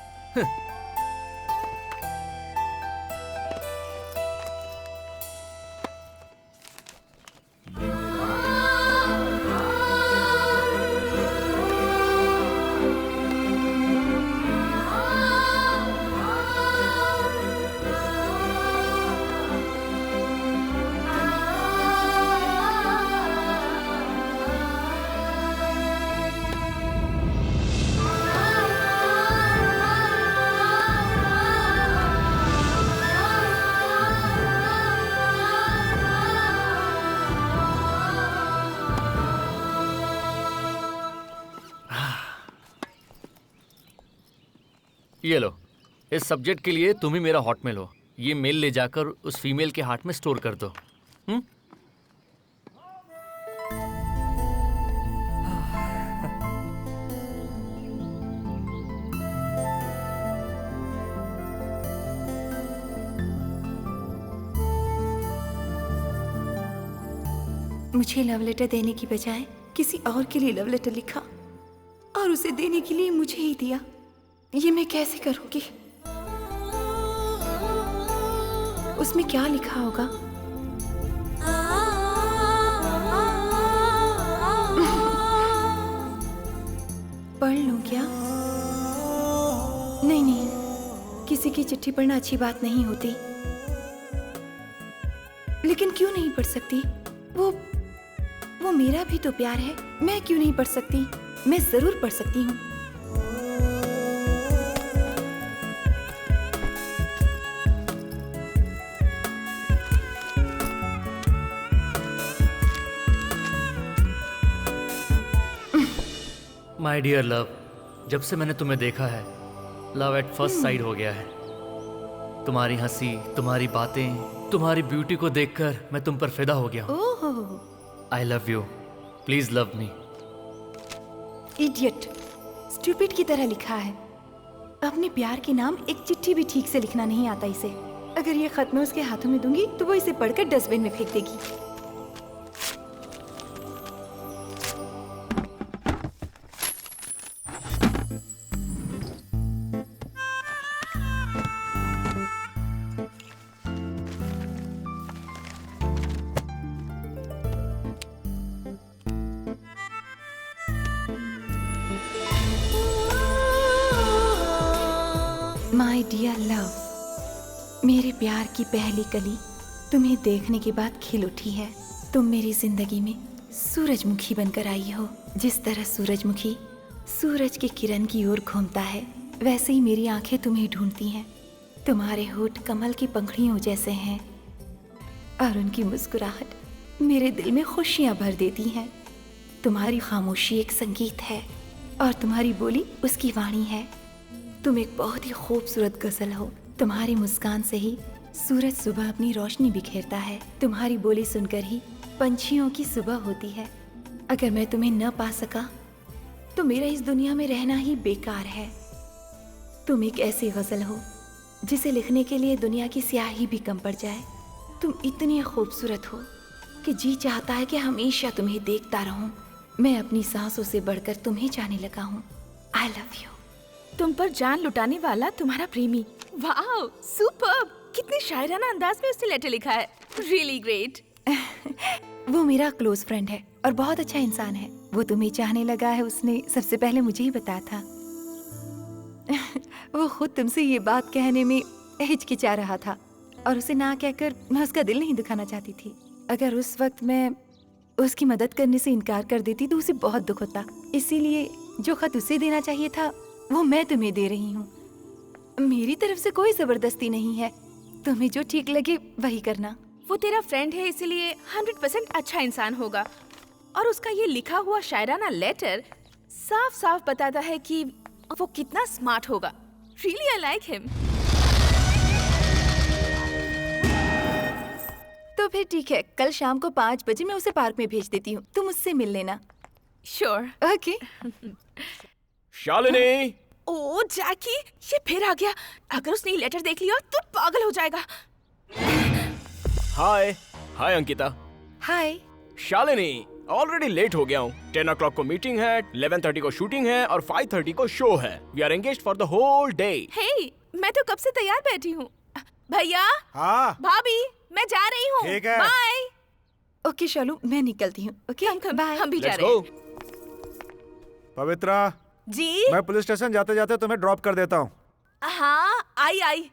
ये लो, इस सब्जेक्ट के लिए तुम ही मेरा हॉटमेल हो। ये मेल ले जाकर उस फीमेल के हार्ट में स्टोर कर दो। मुझे लव लेटर देने की बजाय किसी और के लिए लव लेटर लिखा और उसे देने के लिए मुझे ही दिया। ये मैं कैसे करूंगी? उसमें क्या लिखा होगा? पढ़ लूं क्या? नहीं नहीं, किसी की चिट्ठी पढ़ना अच्छी बात नहीं होती। लेकिन क्यों नहीं पढ़ सकती? वो मेरा भी तो प्यार है। मैं क्यों नहीं पढ़ सकती? मैं जरूर पढ़ सकती हूँ। माय डियर लव, जब से मैंने तुम्हें देखा है, लव एट फर्स्ट साइड हो गया है। तुम्हारी हंसी, तुम्हारी बातें, तुम्हारी ब्यूटी को देखकर मैं तुम पर फिदा हो गया हूँ। आई love you, please love me. Idiot, stupid की तरह लिखा है। अपने प्यार के नाम एक चिट्ठी भी ठीक से लिखना नहीं आता इसे। अगर ये खत मैं उसके हाथों में दूंगी तो वो इसे पढ़कर डस्टबिन में फेंक देगी। माय डियर लव, मेरे प्यार की पहली कली तुम्हें देखने के बाद खिल उठी है। तुम मेरी जिंदगी में सूरजमुखी बनकर आई हो। जिस तरह सूरजमुखी सूरज की किरण की ओर घूमता है, वैसे ही मेरी आंखें तुम्हें ढूंढती हैं। तुम्हारे होठ कमल की पंखुड़ियों जैसे हैं और उनकी मुस्कुराहट मेरे दिल में खुशियां भर देती हैं। तुम्हारी खामोशी एक संगीत है और तुम्हारी बोली उसकी वाणी है। तुम एक बहुत ही खूबसूरत गजल हो। तुम्हारी मुस्कान से ही सूरज सुबह अपनी रोशनी बिखेरता है। तुम्हारी बोली सुनकर ही पंछियों की सुबह होती है। अगर मैं तुम्हें न पा सका तो मेरा इस दुनिया में रहना ही बेकार है। तुम एक ऐसी गजल हो जिसे लिखने के लिए दुनिया की स्याही भी कम पड़ जाए। तुम इतनी खूबसूरत हो कि जी चाहता है कि हमेशा तुम्हें देखता रहूं। मैं अपनी सांसों से बढ़कर तुम्हें जाने लगा हूँ। आई लव यू। तुम पर जान लुटाने वाला तुम्हारा प्रेमी। Wow, superb! कितने शायराना अंदाज में उसने लेटर लिखा है। Really great. वो मेरा क्लोज फ्रेंड है और बहुत अच्छा इंसान है। वो तुम्हें चाहने लगा है, उसने सबसे पहले मुझे ही बताया था। वो खुद तुमसे ये बात कहने में हिचकिचा रहा था और उसे ना कहकर मैं उसका दिल नहीं दुखाना चाहती थी। अगर उस वक्त मैं उसकी मदद करने से इनकार कर देती तो उसे बहुत दुख होता। इसीलिए जो खत उसे देना चाहिए था वो मैं तुम्हें दे रही हूँ। मेरी तरफ से कोई जबरदस्ती नहीं है। तुम्हें जो ठीक लगे वही करना। वो तेरा फ्रेंड है, इसीलिए 100% अच्छा इंसान होगा। और उसका ये लिखा हुआ शायराना लेटर साफ साफ बताता है कि वो कितना स्मार्ट होगा। Really, I like him. तो फिर ठीक है, कल शाम को 5 बजे मैं उसे पार्क में भेज देती हूँ। तुम उससे मिल लेना। Sure. ओके। शालिनी! ओ जैकी, ये फिर आ गया। अगर उसने ये लेटर देख लिया तो पागल हो जाएगा। हाय अंकिता। हाय शालिनी, ऑलरेडी लेट हो गया हूँ। 10 o'clock को मीटिंग है, 11:30 को शूटिंग है और 5:30 को शो है। We are engaged for the whole day. Hey, मैं तो कब से तैयार बैठी हूँ। भैया, हाँ भाभी, मैं जा रही हूँ। ठीक है। बाय। ओके शालू, मैं निकलती हूँ। Okay bye. हम भी जा लेट्स रहे गो। हैं। पवित्रा, जी? मैं पुलिस स्टेशन जाते जाते तुम्हें ड्रॉप कर देता हूँ। हाँ, आई।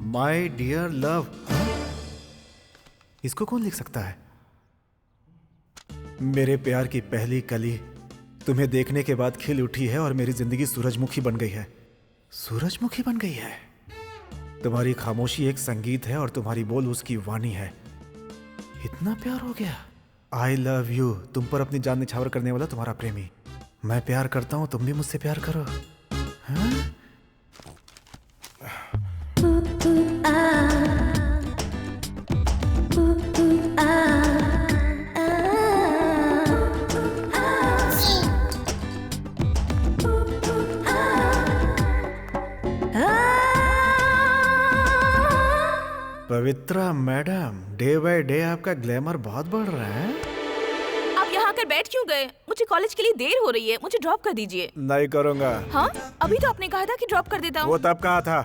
My dear love. इसको कौन लिख सकता है? मेरे प्यार की पहली कली तुम्हें देखने के बाद खिल उठी है और मेरी जिंदगी सूरजमुखी बन गई है। सूरजमुखी बन गई है। तुम्हारी खामोशी एक संगीत है और तुम्हारी बोल उसकी वाणी है। इतना प्यार हो गया। आई लव यू। तुम पर अपनी जान निछावर करने वाला तुम्हारा प्रेमी। मैं प्यार करता हूँ, तुम भी मुझसे प्यार करो। हाँ? पवित्रा मैडम, डे बाय डे आपका ग्लैमर बहुत बढ़ रहा है। आप यहाँ आकर बैठ क्यों गए? मुझे कॉलेज के लिए देर हो रही है, मुझे ड्रॉप कर दीजिए। नहीं करूँगा। हाँ, अभी तो आपने कहा था कि ड्रॉप कर देता हूँ। वो तब कहा था,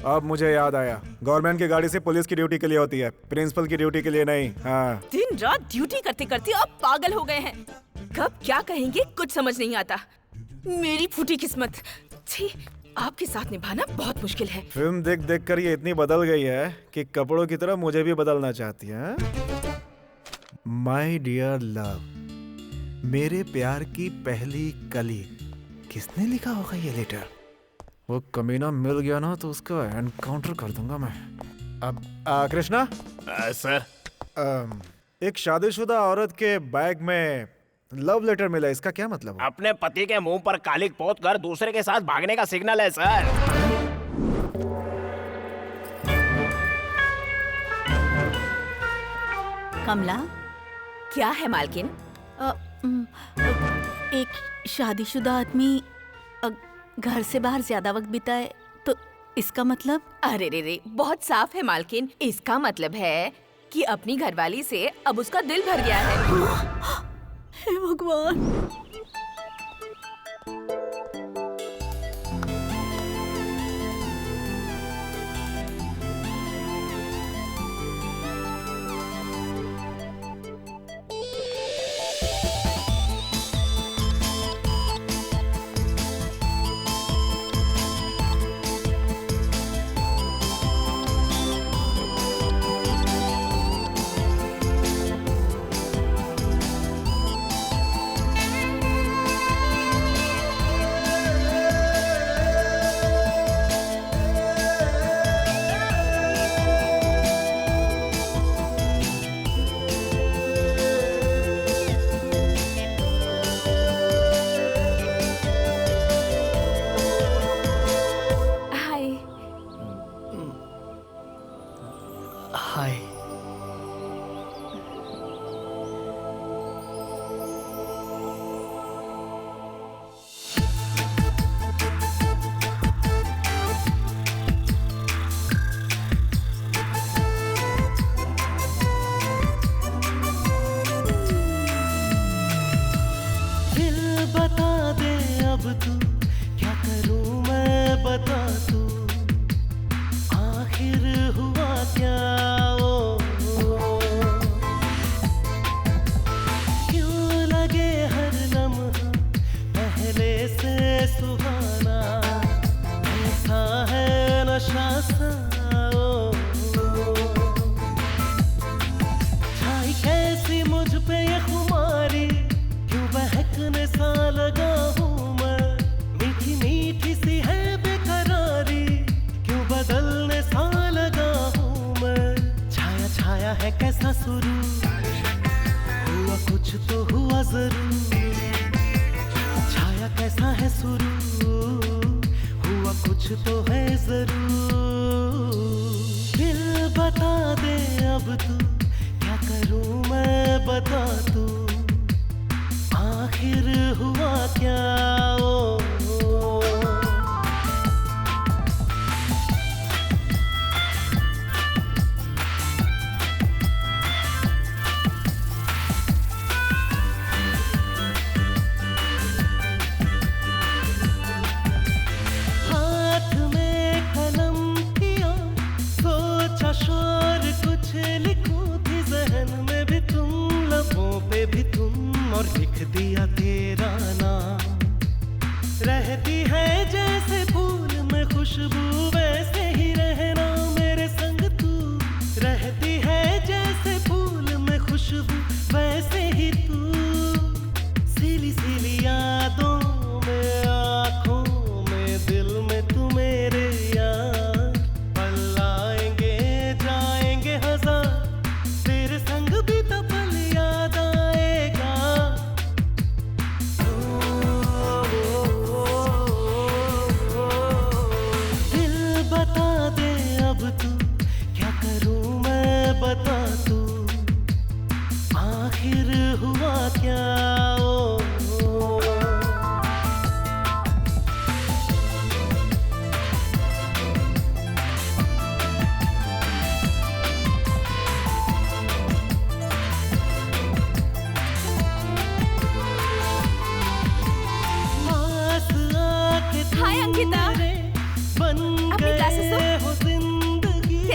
अब मुझे याद आया। गवर्नमेंट की गाड़ी से पुलिस की ड्यूटी के लिए होती है, प्रिंसिपल की ड्यूटी के लिए नहीं। हाँ। दिन रात ड्यूटी करते करते आप पागल हो गए हैं। कब क्या कहेंगे कुछ समझ नहीं आता। मेरी फूटी किस्मत। छी, आपके साथ निभाना बहुत मुश्किल है। फिल्म देख देख कर ये इतनी बदल गई है कि कपड़ों की तरह मुझे भी बदलना चाहती है। माय डियर लव, मेरे प्यार की पहली कली। किसने लिखा होगा ये लेटर? वो कमीना मिल गया ना तो उसका एनकाउंटर कर दूंगा मैं। अब कृष्णा सर, एक शादीशुदा औरत के बैग में लव लेटर मिला, इसका क्या मतलब है? अपने पति के मुंह पर कालिक पोत कर दूसरे के साथ भागने का सिग्नल है सर। कमला, क्या है मालकिन? एक शादीशुदा आदमी घर से बाहर ज्यादा वक्त बिताए तो इसका मतलब? अरे रे रे, बहुत साफ है मालकिन। इसका मतलब है कि अपनी घरवाली से अब उसका दिल भर गया है। हे भगवान।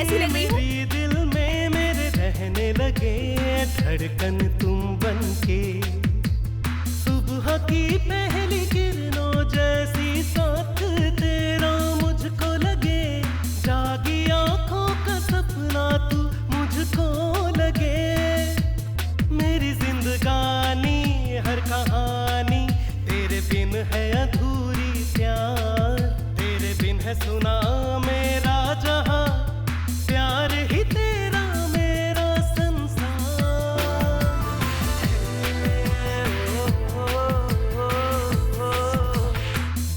कैसी लग रही हूँ? मेरी दिल में मेरे रहने लगे धड़कन तुम बनके, सुबह की पहली किरणों जैसी साथ तेरा मुझको लगे, जागी आंखों का सपना तू मुझको लगे, मेरी जिंदगानी हर कहानी तेरे बिन है अधूरी प्यार, तेरे बिन है सुना मेरा जहां, प्यार ही तेरा मेरा संसार।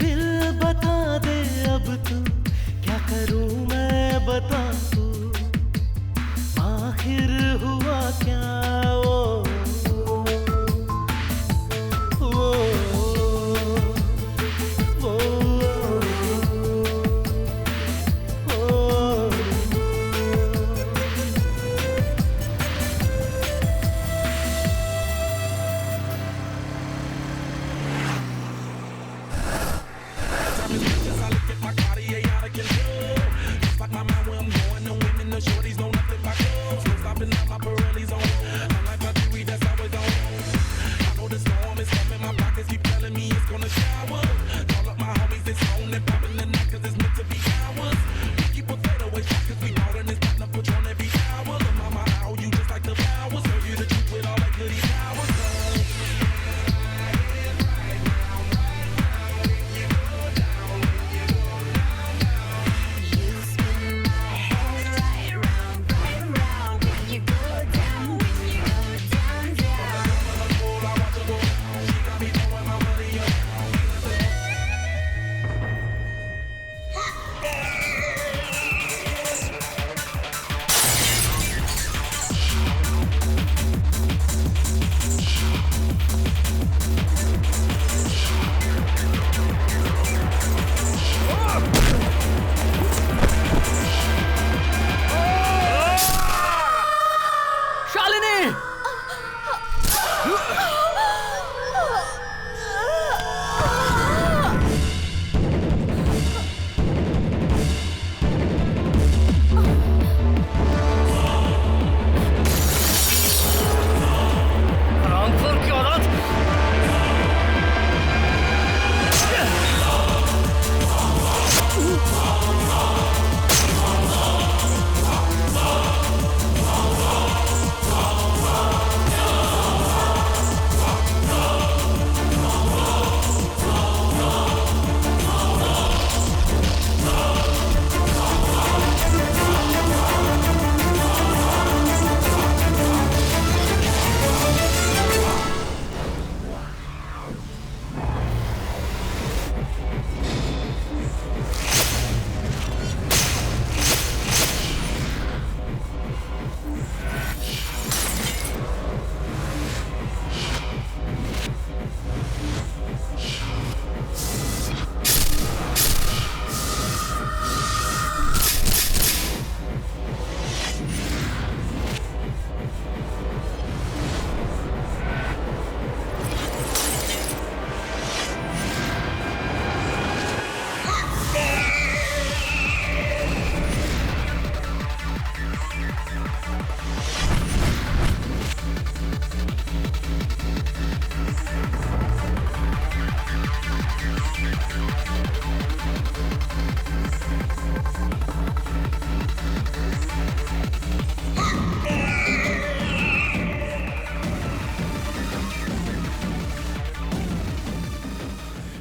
दिल बता दे अब तू क्या करूं मैं बता तू, आखिर हुआ क्या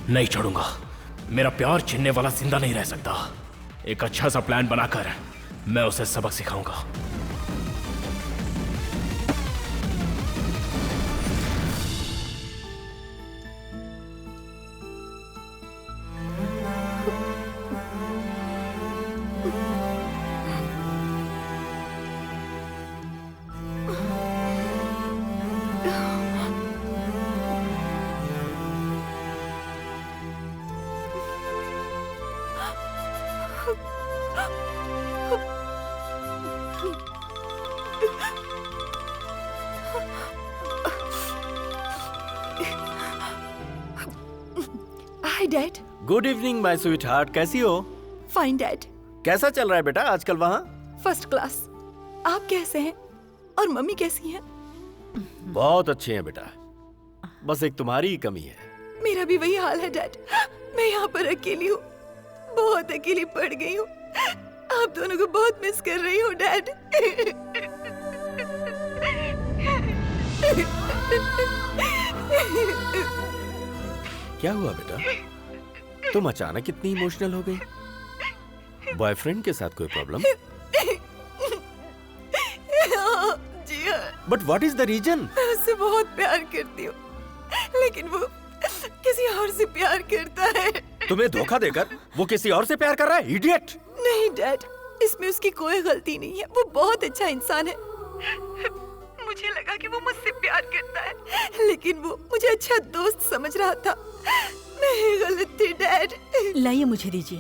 नहीं छोड़ूंगा। मेरा प्यार छीनने वाला जिंदा नहीं रह सकता। एक अच्छा सा प्लान बनाकर मैं उसे सबक सिखाऊंगा। Hi dad. Good evening my sweet heart, कैसी हो? Fine dad. कैसा चल रहा है बेटा आजकल वहाँ? First class. आप कैसे हैं और मम्मी कैसी हैं? बहुत अच्छे हैं बेटा, बस एक तुम्हारी ही कमी है। मेरा भी वही हाल है डैड। मैं यहाँ पर अकेली हूँ, बहुत अकेली पड़ गई हूँ। आप दोनों को बहुत मिस कर रही हूँ डैड। क्या हुआ बेटा, तुम अचानक इतनी इमोशनल हो गई? बॉयफ्रेंड के साथ कोई प्रॉब्लम? जी हाँ। But what is the reason? मैं उससे बहुत प्यार करती हूँ, लेकिन वो किसी और से प्यार करता है। तुम्हें धोखा देकर वो किसी और से प्यार कर रहा है? इडियट! नहीं डैड, इसमें उसकी कोई गलती नहीं है। वो बहुत अच्छा इंसान है। मुझे लगा कि वो मुझसे प्यार करता है, लेकिन वो मुझे अच्छा दोस्त समझ रहा था। मैं ही गलत थी डैड। लाइए मुझे दीजिए।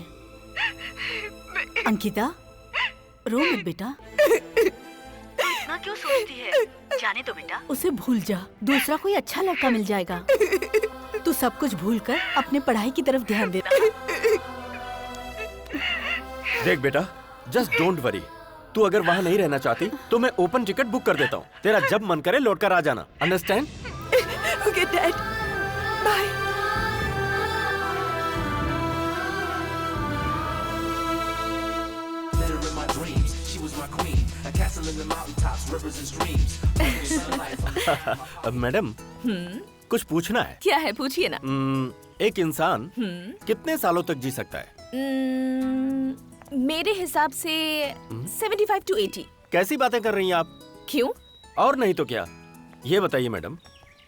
अंकिता, रो मत बेटा। इतना क्यों सोचती है? जाने दो बेटा। उसे भूल जा, दूसरा कोई अच्छा लड़का मिल जाएगा। तू सब कुछ भूलकर अपने पढ़ाई की तरफ ध्यान देना। देख बेटा, जस्ट डोंट वरी। तू अगर वहाँ नहीं रहना चाहती तो मैं ओपन टिकट बुक कर देता हूँ। तेरा जब मन करे लौट कर आ जाना। Understand? Okay dad, bye. Madam, कुछ पूछना है। क्या है, पूछिए ना। एक इंसान कितने सालों तक जी सकता है? मेरे हिसाब से 75 to 80। कैसी बातें कर रही हैं आप? क्यों? और नहीं तो क्या। ये बताइए मैडम,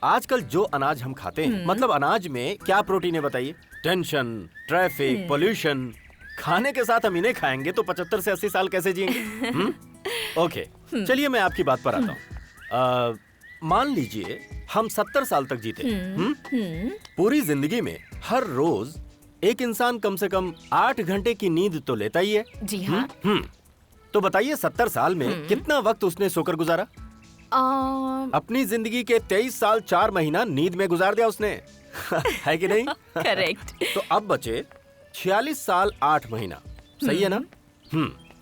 आजकल जो अनाज हम खाते हैं, मतलब अनाज में क्या प्रोटीन है बताइए? Tension, traffic, pollution. खाने के साथ हम इन्हें खाएंगे तो 75 से 80 साल कैसे जिएंगे? ओके, चलिए मैं आपकी बात पर आता हूँ। मान लीजिए हम 70 साल तक जीते। पूरी जिंदगी में हर रोज एक इंसान कम से कम 8 घंटे की नींद तो लेता ही है। जी हाँ। तो बताइए 70 साल में कितना वक्त उसने सोकर गुजारा? अपनी जिंदगी के 23 साल 4 महीना नींद में गुजार दिया उसने। है कि नहीं? करेक्ट। तो अब बचे 46 साल 8 महीना। सही है ना?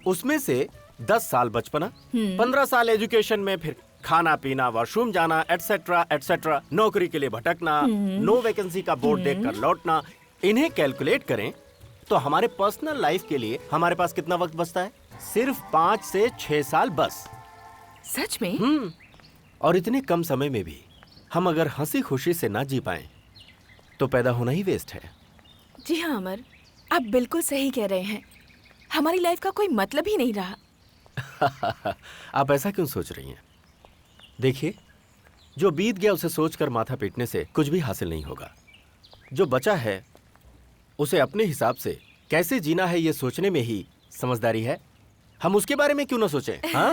उसमें से 10 साल बचपना, 15 साल एजुकेशन में, फिर खाना पीना, वॉशरूम जाना, एटसेट्रा एटसेट्रा, नौकरी के लिए भटकना, नो वैकेंसी का बोर्ड देखकर लौटना। इन्हें कैलकुलेट करें तो हमारे पर्सनल लाइफ के लिए हमारे पास कितना वक्त बचता है? सिर्फ 5 से 6 साल बस। सच में? और इतने कम समय में भी हम अगर हंसी खुशी से ना जी पाएं तो पैदा होना ही वेस्ट है। जी हाँ अमर, आप बिल्कुल सही कह रहे हैं। हमारी लाइफ का कोई मतलब ही नहीं रहा। आप ऐसा क्यों सोच रही हैं? देखिए, जो बीत गया उसे सोचकर माथा पीटने से कुछ भी हासिल नहीं होगा। जो बचा है उसे अपने हिसाब से कैसे जीना है ये सोचने में ही समझदारी है। हम उसके बारे में क्यों ना सोचें? हाँ?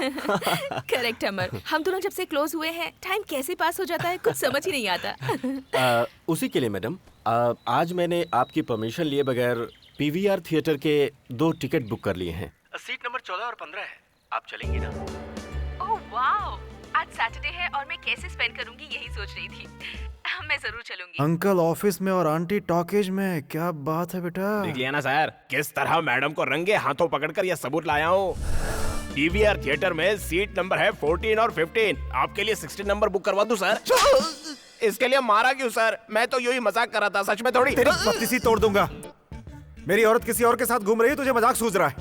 करेक्ट अमर, हम दोनों जब से क्लोज हुए हैं टाइम कैसे पास हो जाता है कुछ समझ ही नहीं आता। उसी के लिए मैडम, आज मैंने आपकी परमिशन लिए बगैर पीवीआर थिएटर के 2 टिकट बुक कर लिए हैं। सीट नंबर 14 और 15 है। आप चलेंगी ना? ओह वाओ, आज सैटरडे है और मैं कैसे स्पेंड करूंगी यही सोच रही थी। मैं जरूर चलूंगी। अंकल ऑफिस में और आंटी टॉकेज में। क्या बात है बेटा? देख लिया ना सर, किस तरह मैडम को रंगे हाथों पकड़कर यह सबूत लाया हूँ। पीवीआर थिएटर में सीट नंबर है 14 और 15। आपके लिए 16 नंबर बुक करवा दूं सर? इसके लिए मारा क्यों सर? मैं तो यूं ही मजाक कर रहा था, सच में थोड़ी। तेरी बत्तीसी तोड़ दूंगा। मेरी औरत किसी और के साथ घूम रही है, तुझे मजाक सूझ रहा है?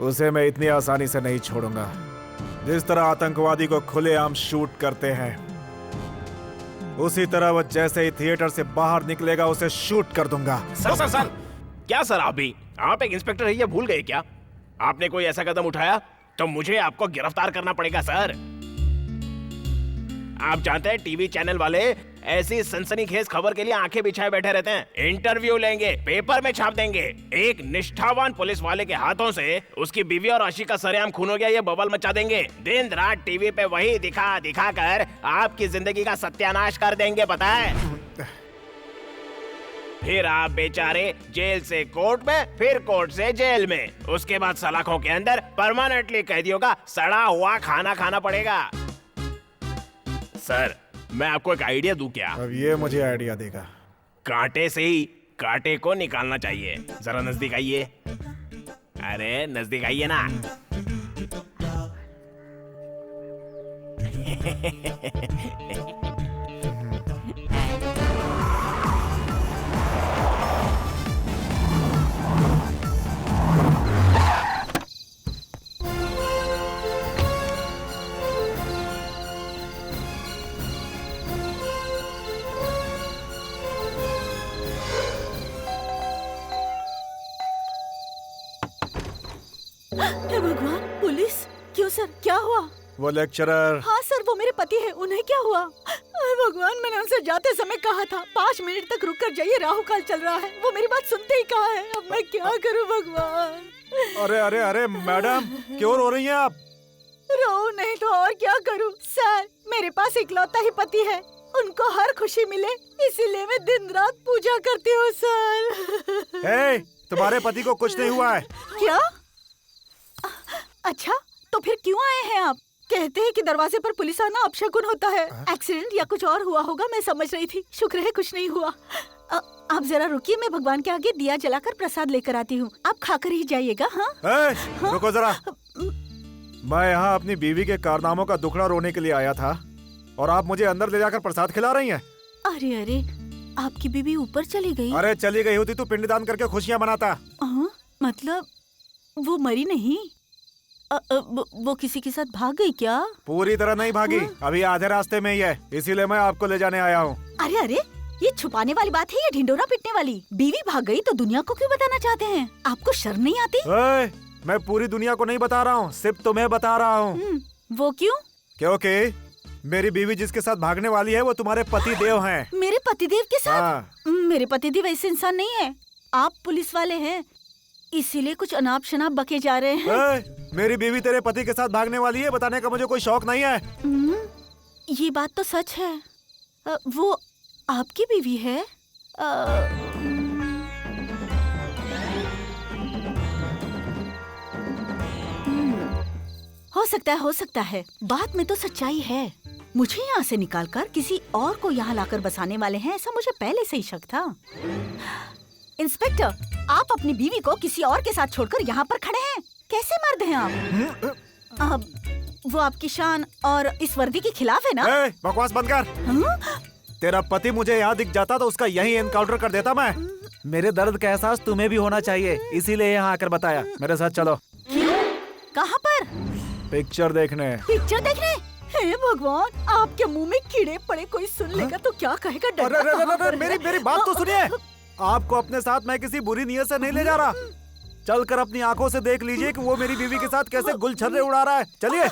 उसे मैं इतनी आसानी से नहीं छोड़ूंगा। जिस तरह आतंकवादी को खुलेआम शूट करते हैं, उसी तरह वो जैसे ही थिएटर से बाहर निकलेगा उसे शूट कर दूंगा। सर क्या सर, आप एक इंस्पेक्टर है, ये भूल गए क्या? आपने कोई ऐसा कदम उठाया तो मुझे आपको गिरफ्तार करना पड़ेगा सर। आप जानते हैं टीवी चैनल वाले ऐसी सनसनीखेज खबर के लिए आंखें बिछाए बैठे रहते हैं। इंटरव्यू लेंगे, पेपर में छाप देंगे। एक निष्ठावान पुलिस वाले के हाथों से उसकी बीवी और आशी का सरेआम खून हो गया, ये बवाल मचा देंगे। दिन रात टीवी पे वही दिखा दिखा कर आपकी जिंदगी का सत्यानाश कर देंगे, पता है? फिर आप बेचारे जेल से कोर्ट में, फिर कोर्ट से जेल में, उसके बाद सलाखों के अंदर परमानेंटली कैदियों का सड़ा हुआ खाना खाना पड़ेगा। सर, मैं आपको एक आइडिया दूं क्या? अब ये मुझे आइडिया देगा। कांटे से ही कांटे को निकालना चाहिए। जरा नजदीक आइए। अरे नजदीक आइए ना। हे भगवान, पुलिस! क्यों सर, क्या हुआ? वो लेक्चरर। हाँ सर, वो मेरे पति है, उन्हें क्या हुआ? अरे भगवान, मैंने उनसे जाते समय कहा था 5 मिनट तक रुक कर जाइए, राहु काल चल रहा है। वो मेरी बात सुनते ही कहा है। अब मैं क्या करूं भगवान? अरे अरे अरे मैडम, क्यों रो रही हैं आप? रो नहीं तो और क्या करूं? सर, मेरे पास इकलौता ही पति है, उनको हर खुशी मिले इसीलिए मैं दिन रात पूजा करती हूँ सर। हे, तुम्हारे पति को कुछ नहीं हुआ है। क्या? अच्छा, तो फिर क्यों आए हैं आप? कहते हैं कि दरवाजे पर पुलिस आना अपशकुन होता है। एक्सीडेंट या कुछ और हुआ होगा, मैं समझ रही थी। शुक्र है कुछ नहीं हुआ। आप जरा रुकिए, मैं भगवान के आगे दिया जलाकर प्रसाद लेकर आती हूँ। आप खाकर ही जाइएगा। हाँ? रुको जरा। मैं यहाँ अपनी बीवी के कारनामों का दुखड़ा रोने के लिए आया था और आप मुझे अंदर ले जाकर प्रसाद खिला रही हैं। अरे अरे, आपकी बीवी ऊपर चली गई? अरे चली गई होती तो पिंडदान करके खुशियाँ मनाता। मतलब वो मरी नहीं? वो किसी के साथ भाग गई क्या? पूरी तरह नहीं भागी, अभी आधे रास्ते में ही है, इसीलिए मैं आपको ले जाने आया हूँ। अरे अरे, ये छुपाने वाली बात है या ढिंडोरा पीटने वाली? बीवी भाग गई तो दुनिया को क्यों बताना चाहते हैं? आपको शर्म नहीं आती? मैं पूरी दुनिया को नहीं बता रहा हूँ, सिर्फ तुम्हें बता रहा हूँ। वो क्यों? क्योंकि मेरी बीवी जिसके साथ भागने वाली है वो तुम्हारे पति देव हैं। मेरे पति देव के साथ? मेरे पति देव ऐसे इंसान नहीं है। आप पुलिस वाले हैं, इसीलिए कुछ अनाप शनाप बके जा रहे हैं। मेरी बीवी तेरे पति के साथ भागने वाली है, बताने का मुझे कोई शौक नहीं है। ये बात तो सच है। वो आपकी बीवी है? हो सकता है। बात में तो सच्चाई है। मुझे यहाँ से निकालकर किसी और को यहाँ लाकर बसाने वाले हैं, ऐसा मुझे पहले से ही शक था। इंस्पेक्टर, आप अपनी बीवी को किसी और के साथ छोड़कर यहाँ पर खड़े हैं। कैसे मर्द हैं आप? वो आपकी शान और इस वर्दी के खिलाफ है ना? बकवास बंद कर। तेरा पति मुझे यहाँ दिख जाता तो उसका यही एनकाउंटर कर देता मैं। मेरे दर्द का एहसास तुम्हें भी होना चाहिए, इसीलिए यहाँ आकर बताया। मेरे साथ चलो। कहाँ पर? पिक्चर देखने। पिक्चर देखने? हे भगवान, आपके मुंह में कीड़े पड़े, कोई सुन लेगा तो क्या कहेगा? अरे मेरी बात तो सुनिए। आपको अपने साथ मैं किसी बुरी नीयत से नहीं ले जा रहा। चलकर अपनी आंखों से देख लीजिए कि वो मेरी बीवी के साथ कैसे गुलछर्रे उड़ा रहा है। चलिए।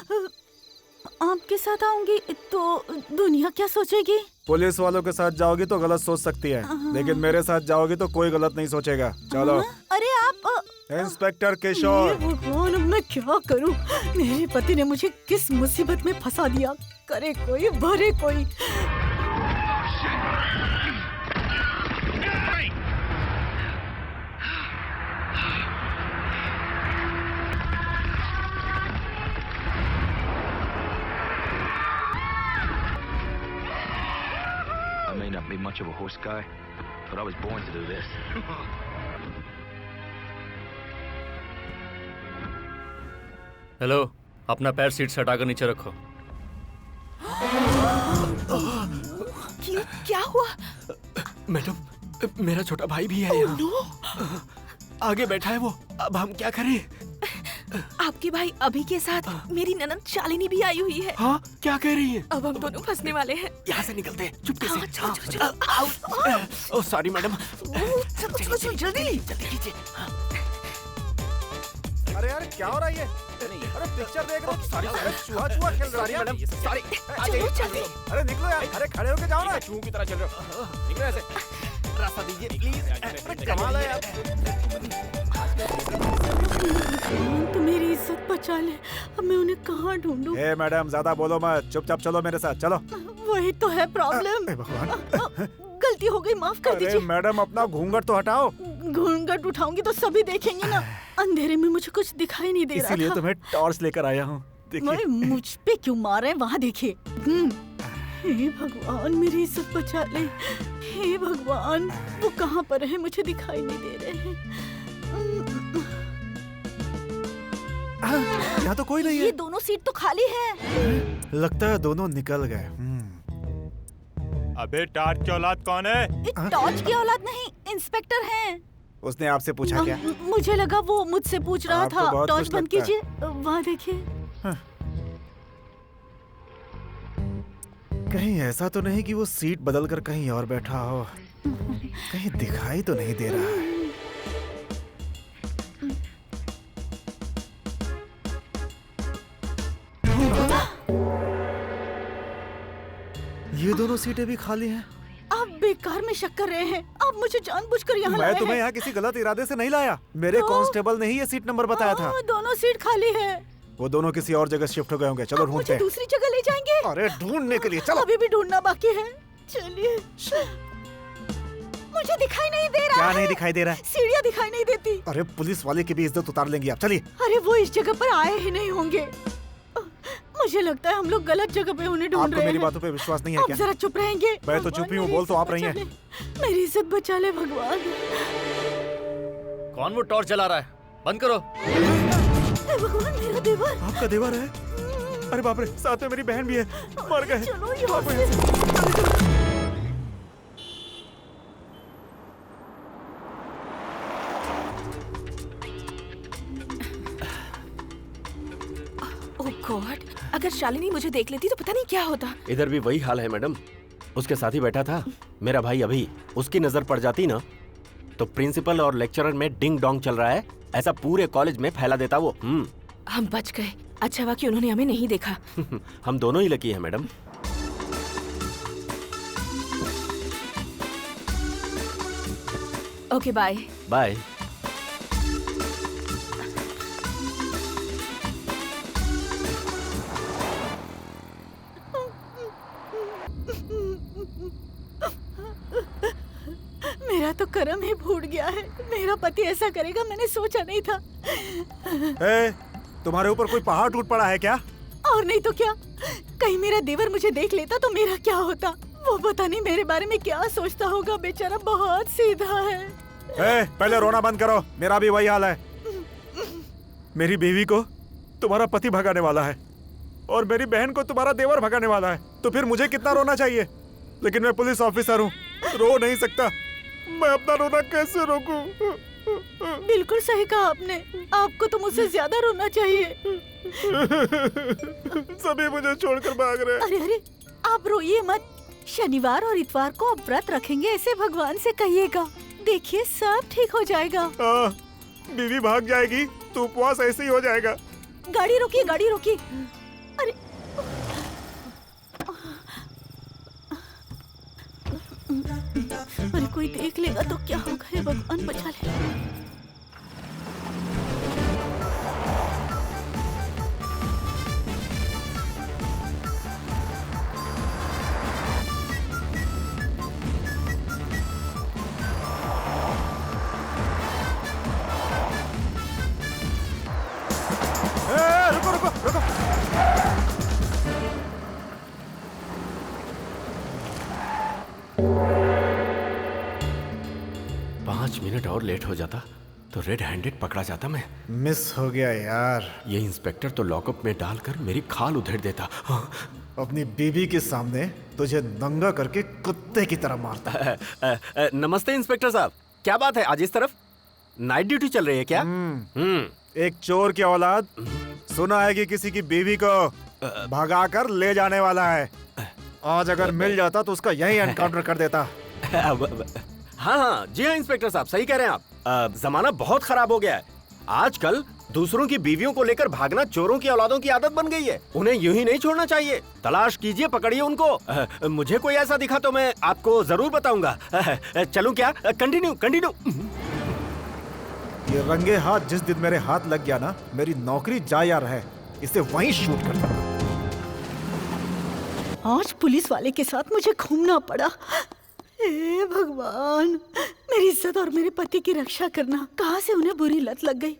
आपके साथ आऊंगी तो दुनिया क्या सोचेगी? पुलिस वालों के साथ जाओगी तो गलत सोच सकती है, लेकिन मेरे साथ जाओगी तो कोई गलत नहीं सोचेगा। चलो। अरे आप इंस्पेक्टर किशोर। भगवान, अब मैं क्या करूं? मेरे पति ने मुझे किस मुसीबत में फंसा दिया। करे कोई, भरे कोई। I may not be much of a horse guy, but I was born to do this. Hello, अपना पैर सीट से हटाकर नीचे रखो। क्या हुआ? मैडम, मेरा छोटा भाई भी है यहाँ। आगे बैठा है वो। अब हम क्या करें? आपके भाई अभी के साथ मेरी ननद शालिनी भी आई हुई है। हाँ, क्या कह रही है? अब हम दोनों फंसने वाले हैं। यहाँ से निकलते हैं चुपके से। Oh sorry madam. जल्दी कीजिए। अरे यार, क्या हो रहा है ये? अरे पिक्चर देख रहे हो? चूहा खेल रहा है मैडम। सॉरी। अरे निकलो यार। अरे खड़े होके जाओ ना। चूहों की तरह चल रहे हो। निकलो ऐसे। रास्ता दीजिए प्लीज। कमाल है यार। तो मेरी इज्जत बचा ले। अब मैं उन्हें कहाँ ढूंढूं? ए मैडम, ज्यादा बोलो मत, चुपचाप चलो मेरे साथ। चलो। वही तो है प्रॉब्लम। गलती हो गई, माफ कर दीजिए। मैडम, अपना घूंघट तो हटाओ। घूंघट उठाऊंगी तो सभी देखेंगे ना। अंधेरे में मुझे कुछ दिखाई नहीं दे रहा था। इसीलिए तुम्हें टॉर्च लेकर आया हूँ। देखिए। मुझ पे क्यों मार रहे हैं, वहाँ देखिए। हे भगवान, मेरी इज्जत बचा ले। हे भगवान, वो कहाँ पर है? मुझे दिखाई नहीं दे रहे हैं। यहाँ तो कोई नहीं ये है। दोनों सीट तो खाली है। लगता है दोनों निकल गए। अबे टार्च की औलाद कौन है? टॉर्च की औलाद नहीं, इंस्पेक्टर हैं। उसने आपसे पूछा क्या? मुझे लगा वो मुझसे पूछ रहा आपको था। बहुत टॉर्च कुछ बंद लगता है। कीजिए, वहाँ देखिए। कहीं ऐसा तो नहीं कि वो सीट बदल कर कहीं और बैठा हो? कहीं दिखाई तो नहीं दे रहा है। ये दोनों सीटें भी खाली हैं। आप बेकार में शक कर रहे हैं। आप मुझे जानबूझकर यहाँ लाए मैं हैं। तुम्हें यहाँ किसी गलत इरादे से नहीं लाया। मेरे कांस्टेबल ने ही ये सीट नंबर बताया था। दोनों सीट खाली है। वो दोनों किसी और जगह शिफ्ट हो गए होंगे। चलो ढूंढते मुझे हैं। दूसरी जगह ले जाएंगे? अरे ढूंढने के लिए चलो। अभी भी ढूंढना बाकी है। चलिए। मुझे दिखाई नहीं दे रहा क्या है। नहीं दिखाई दे रहा है? सीढ़ियाँ दिखाई नहीं देती। अरे पुलिस वाले की भी इज्जत उतार लेंगी आप। चलिए। अरे वो इस जगह पर आए ही नहीं होंगे। मुझे लगता है हम लोग गलत जगह पे उन्हें ढूंढ आपको रहे मेरी हैं। बातों पे विश्वास नहीं है आप क्या? जरा चुप रहेंगे? मैं तो चुप ही हूँ, बोल तो आप रही हैं। मेरी इज्जत बचा ले भगवान। कौन वो टॉर्च जला रहा है? बंद करो। हे भगवान, मेरा देवर। आपका देवर है? अरे बाप रे, साथ में मेरी बहन भी है। मर गए। चलो यहाँ से। ओह गॉड, अगर शालिनी मुझे देख लेती तो पता नहीं क्या होता। इधर भी वही हाल है मैडम। उसके साथ ही बैठा था मेरा भाई। अभी उसकी नजर पड़ जाती ना तो प्रिंसिपल और लेक्चरर में डिंग डोंग चल रहा है ऐसा पूरे कॉलेज में फैला देता वो। हम बच गए। अच्छा हुआ कि उन्होंने हमें नहीं देखा। हम दोनों ही लकी हैं मैडम। Okay bye. बाय। मेरा तो कर्म ही फूट गया है। मेरा पति ऐसा करेगा मैंने सोचा नहीं था। तुम्हारे ऊपर कोई पहाड़ टूट पड़ा है क्या? और नहीं तो क्या, कहीं मेरा देवर मुझे देख लेता तो मेरा क्या होता। वो पता नहीं मेरे बारे में क्या सोचता होगा। बेचारा बहुत सीधा है। पहले रोना बंद करो। मेरा भी वही हाल है। मेरी बीवी को तुम्हारा पति भगाने वाला है और मेरी बहन को तुम्हारा देवर भगाने वाला है। तो फिर मुझे कितना रोना चाहिए? लेकिन मैं पुलिस ऑफिसर हूँ, रो नहीं सकता। मैं अपना रोना कैसे रोकूं? बिल्कुल सही कहा आपने। आपको तो मुझसे ज्यादा रोना चाहिए। सभी मुझे छोड़कर भाग रहे हैं। अरे अरे, आप रोइए मत। शनिवार और इतवार को आप व्रत रखेंगे ऐसे भगवान से कहिएगा। देखिए सब ठीक हो जाएगा। बीवी भाग जाएगी तो उपवास ऐसे ही हो जाएगा। गाड़ी रोकिए, गाड़ी रोकिए। अरे अरे कोई देख लेगा तो क्या होगा? हे भगवान बचा ले। रुको रुको रुको। 5 मिनट और लेट हो जाता तो रेड हैंडेड पकड़ा जाता मैं। मिस हो गया यार। ये इंस्पेक्टर तो लॉकअप में डालकर मेरी खाल उधेड़ देता। अपनी बीवी के सामने तुझे नंगा करके कुत्ते की तरह मारता। नमस्ते इंस्पेक्टर साहब, क्या बात है आज इस तरफ? नाइट ड्यूटी चल रही है क्या? एक चोर की औलाद सुना है कि किसी की बीवी को भगाकर ले जाने वाला है। आज अगर मिल जाता तो उसका यही एनकाउंटर कर देता। हाँ हाँ जी हाँ इंस्पेक्टर साहब, सही कह रहे हैं आप। जमाना बहुत खराब हो गया है। आजकल दूसरों की बीवियों को लेकर भागना चोरों की औलादों की आदत बन गई है। उन्हें यूं ही नहीं छोड़ना चाहिए। तलाश कीजिए, पकड़िए उनको। मुझे कोई ऐसा दिखा तो मैं आपको जरूर बताऊंगा। चलूं क्या? Continue continue. ये रंगे हाथ जिस दिन मेरे हाथ लग गया ना, मेरी नौकरी जा या रहे, इसे वहीं शूट कर दूंगा। आज पुलिस वाले के साथ मुझे घूमना पड़ा। हे भगवान, मेरी इज्जत और मेरे पति की रक्षा करना। कहाँ से उन्हें बुरी लत लग गई।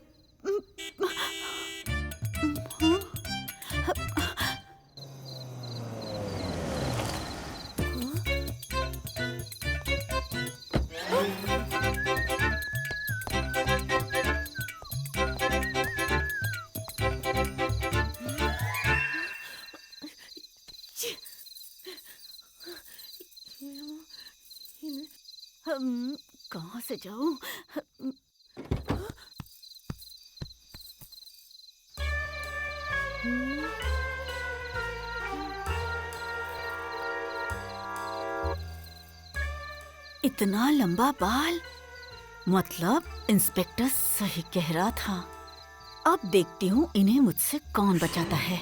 कहाँ से जाऊं? इतना लंबा बाल, मतलब इंस्पेक्टर सही कह रहा था। अब देखती हूँ इन्हें मुझसे कौन बचाता है।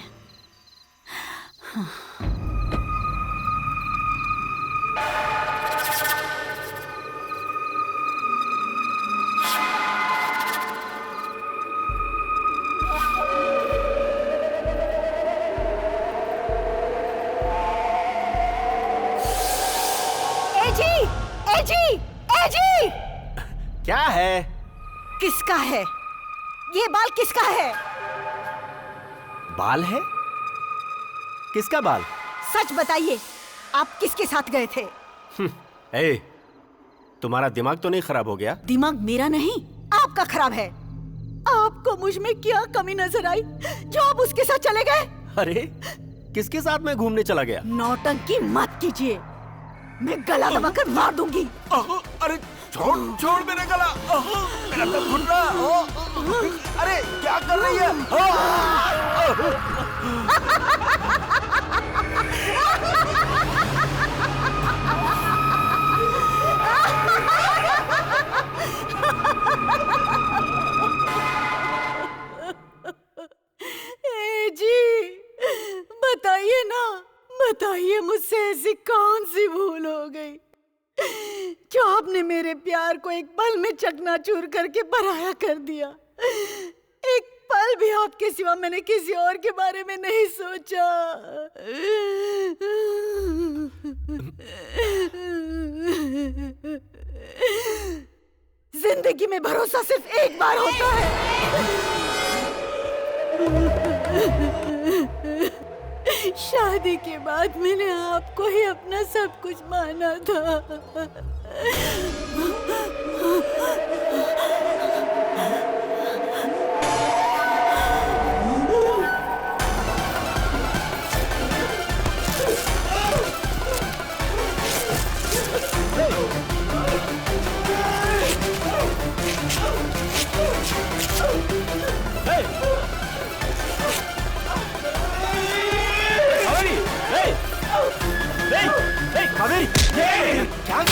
एजी! क्या है? किसका है ये बाल? किसका है? बाल है? किसका बाल? सच बताइए, आप किसके साथ गए थे? ए, तुम्हारा दिमाग तो नहीं खराब हो गया? दिमाग मेरा नहीं, आपका खराब है। आपको मुझ में क्या कमी नजर आई जो आप उसके साथ चले गए? अरे, किसके साथ मैं घूमने चला गया? नौटंकी मत कीजिए, मैं गला दबाकर मार दूंगी। अरे छोड़ मेरे गला, मेरा तो घुट रहा। अरे क्या कर रही है? जी बताइए ना, बताइए मुझसे ऐसी कौन सी भूल हो गई जो आपने मेरे प्यार को एक पल में चकनाचूर करके पराया कर दिया। एक पल भी आपके सिवा मैंने किसी और के बारे में नहीं सोचा। जिंदगी में भरोसा सिर्फ एक बार होता है। शादी के बाद मैंने आपको ही अपना सब कुछ माना था। कावेरी, क्या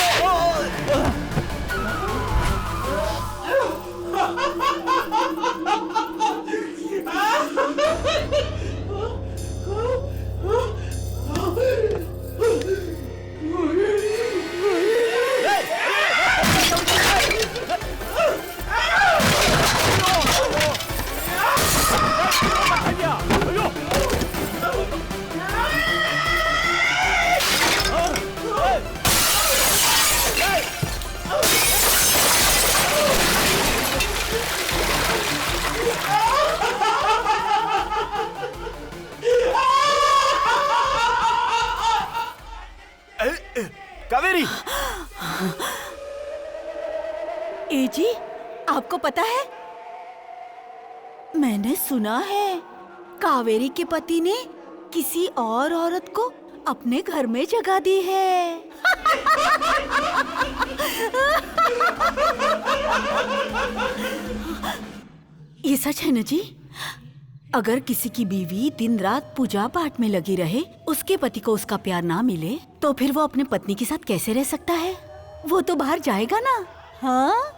कावेरी? एजी, आपको पता है, मैंने सुना है कावेरी के पति ने किसी और औरत को अपने घर में जगह दी है। ये सच है ना जी? अगर किसी की बीवी दिन रात पूजा पाठ में लगी रहे, उसके पति को उसका प्यार ना मिले, तो फिर वो अपने पत्नी के साथ कैसे रह सकता है? वो तो बाहर जाएगा ना। हाँ?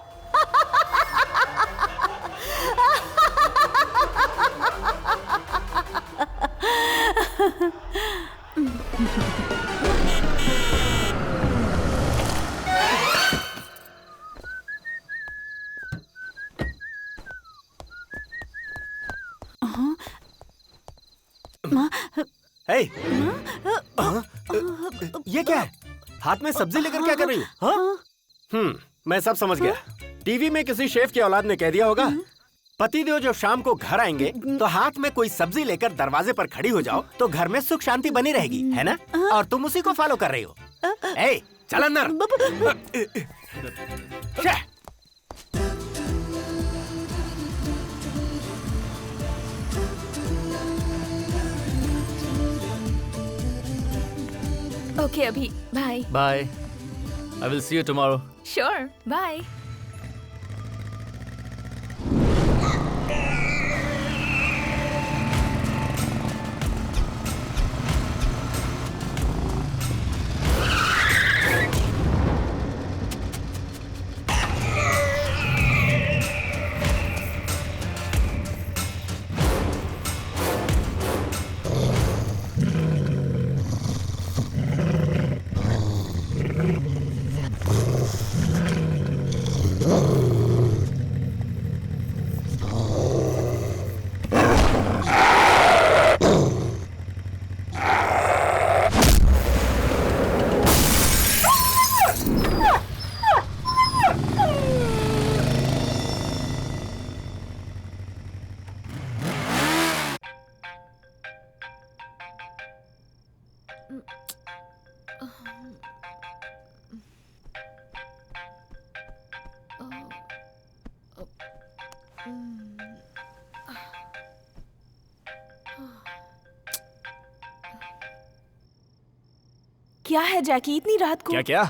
हे, ये क्या है? हाथ में सब्जी लेकर क्या कर रही हो? हाँ? मैं सब समझ गया। टीवी में किसी शेफ की औलाद ने कह दिया होगा, पतिदेव जब शाम को घर आएंगे तो हाथ में कोई सब्जी लेकर दरवाजे पर खड़ी हो जाओ तो घर में सुख शांति बनी रहेगी, है ना? और तुम उसी को फॉलो कर रही हो। ए, चल अंदर। ओके अभी, bye. Bye. I will see you tomorrow. Sure. Bye. क्या है जैकी, इतनी रात को? क्या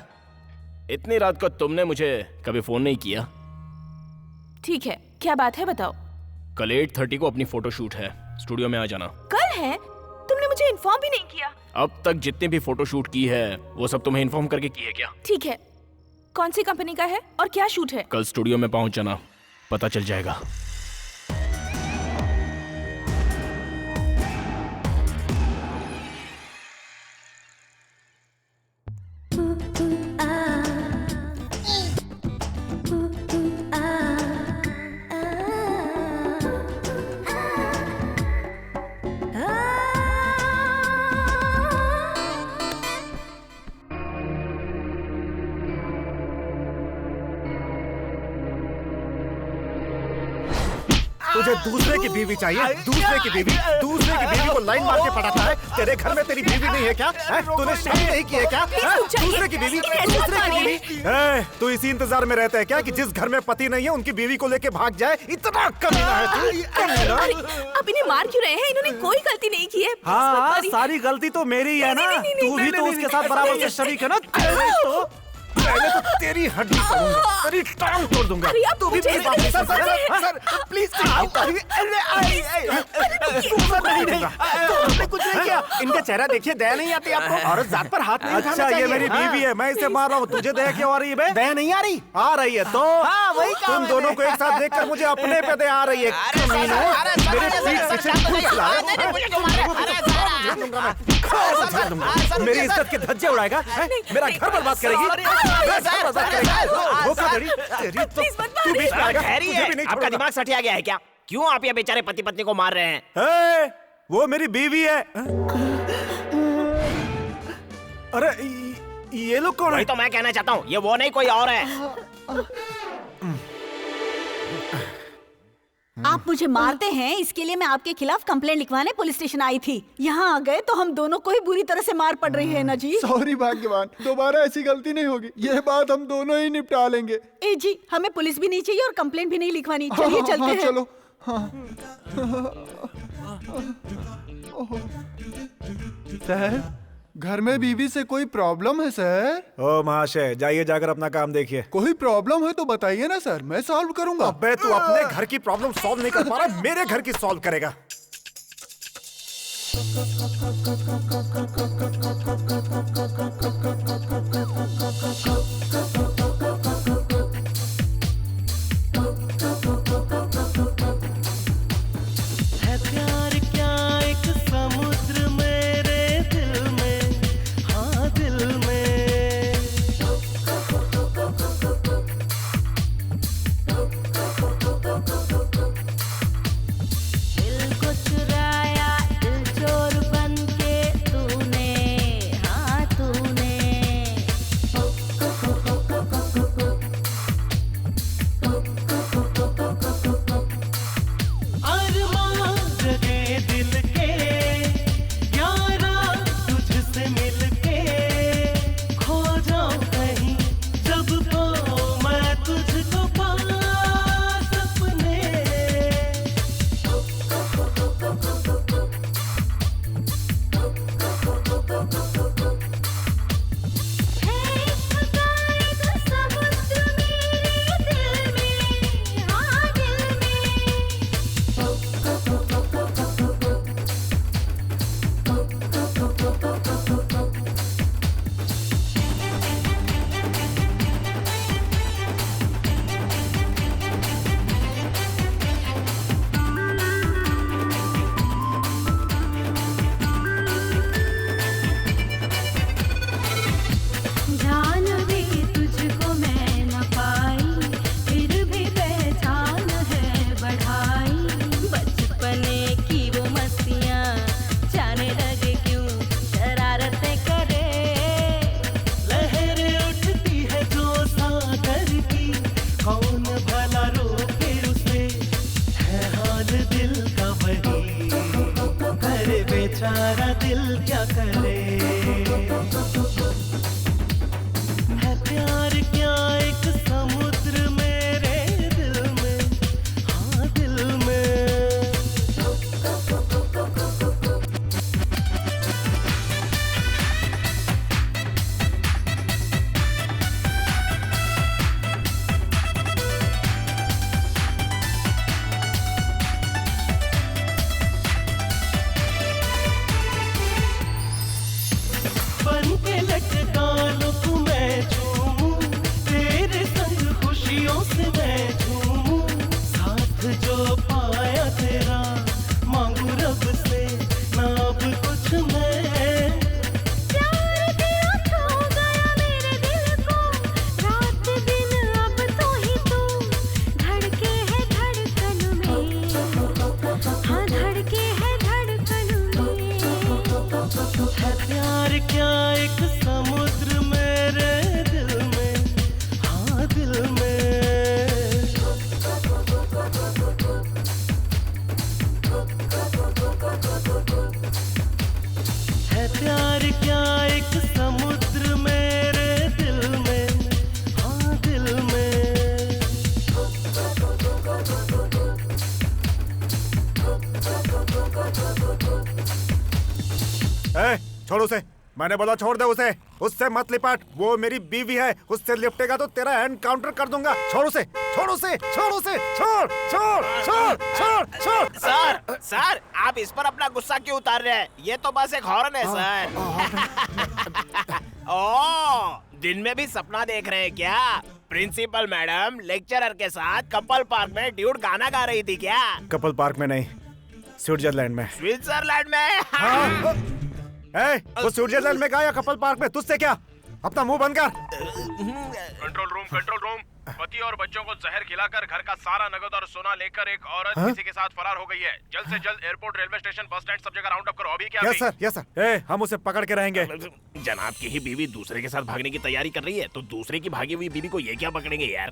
इतनी रात को तुमने मुझे कभी फोन नहीं किया? ठीक है, क्या बात है बताओ। कल 8:30 को अपनी फोटो शूट है, स्टूडियो में आ जाना। कल है? तुमने मुझे इन्फॉर्म भी नहीं किया। अब तक जितनी भी फोटो शूट की है वो सब तुम्हें इन्फॉर्म करके की है क्या? ठीक है, कौन सी कंपनी का है और क्या शूट है? कल स्टूडियो में पहुंच जाना, पता चल जाएगा। तुझे दूसरे की बीवी चाहिए? दूसरे की बीवी को लाइन मार के पटाता है। तेरे घर में तेरी बीवी नहीं है क्या? तूने शादी नहीं की है क्या? दूसरे की बीवी। तू इसी इंतजार में रहता है क्या कि जिस घर में पति नहीं है उनकी बीवी को लेके भाग जाए? इतना कमीना है तू। अब इन्हें मार क्यों रहे हैं? इन्होंने कोई गलती नहीं की है। हाँ, सारी गलती तो मेरी है ना। तू भी तो उसके साथ बराबर से शरीक है ना। पहले तो तेरी हड्डी तोड़ूंगा, तेरी टांग तोड़ दूंगा। तू भी सर प्लीज कुछ नहीं किया। इनका चेहरा देखिए, दया नहीं आती आपको? औरत जात पर हाथ नहीं उठाना अच्छा, चाहिए। ये मेरी बीवी है, मैं इसे मार रहा हूँ। तुझे दया क्यों आ रही है? दया नहीं आ रही? आ रही है तो वही तुम दोनों को एक साथ देखकर मुझे अपने पे दया आ रही है। मेरे पीठ पीछे मेरी इज्जत के धज्जे उड़ाएगा, मेरा घर बर्बाद करेगी। आपका दिमाग सटिया गया है क्या? क्यों आप ये बेचारे पति पत्नी को मार रहे हैं? वो मेरी बीवी है। अरे ये लोग कौन है? वही तो मैं कहना चाहता हूँ, ये वो नहीं कोई और है। आप मुझे मारते हैं, इसके लिए मैं आपके खिलाफ कंप्लेंट लिखवाने पुलिस स्टेशन आई थी। यहाँ आ गए तो हम दोनों को ही बुरी तरह से मार पड़ रही है ना जी। सॉरी भाग्यवान, दोबारा ऐसी गलती नहीं होगी। यह बात हम दोनों ही निपटा लेंगे। ए जी, हमें पुलिस भी नहीं चाहिए और कंप्लेंट भी नहीं लिखवानी। चलिए चलते हैं। चलो। सर, घर में बीवी से कोई प्रॉब्लम है सर? ओ महाशय, जाइए जाकर अपना काम देखिए। कोई प्रॉब्लम है तो बताइए ना सर, मैं सॉल्व करूंगा। अबे तू अपने घर की प्रॉब्लम सॉल्व नहीं कर पा रहा, मेरे घर की सॉल्व करेगा। है प्यार क्या एक समुद्र मेरे दिल में, हाँ दिल में। दिल को चुराया, दिल चोर बन के तूने, हाँ तूने। छोड़ उसे, मैंने बोला छोड़ दे उसे, उससे मत लिपट, वो मेरी बीवी है, उससे लिपटेगा तो तेरा एनकाउंटर कर दूंगा। छोड़ उसे, छोड़ उसे, छोड़ उसे, छोड़ छोड़ छोड़ छोड़ छोड़। सर आप इस पर अपना गुस्सा क्यों उतार रहे हैं? ये तो बस एक हॉर्न है सर। ओह, दिन में भी सपना देख रहे हैं क्या? प्रिंसिपल मैडम लेक्चरर के साथ कपल पार्क में ड्यूट गाना गा रही थी क्या? कपल पार्क में नहीं, स्विट्जरलैंड में। स्विट्जरलैंड में? हाँ। वो स्विट्जरलैंड में गाया कपल पार्क में, तुझसे क्या? अपना मुंह बंद कर। Control room. पति और बच्चों को जहर खिलाकर घर का सारा नगद और सोना लेकर एक औरत किसी के साथ फरार हो गई है। जल्द से जल्द airport, railway station, bus stand सब जगह राउंड अप करो। अभी क्या? Yes sir. हम उसे पकड़ के रहेंगे। जनाब की ही बीवी दूसरे के साथ भागने की तैयारी कर रही है, तो दूसरे की भागी हुई बीवी को ये क्या पकड़ेंगे यार?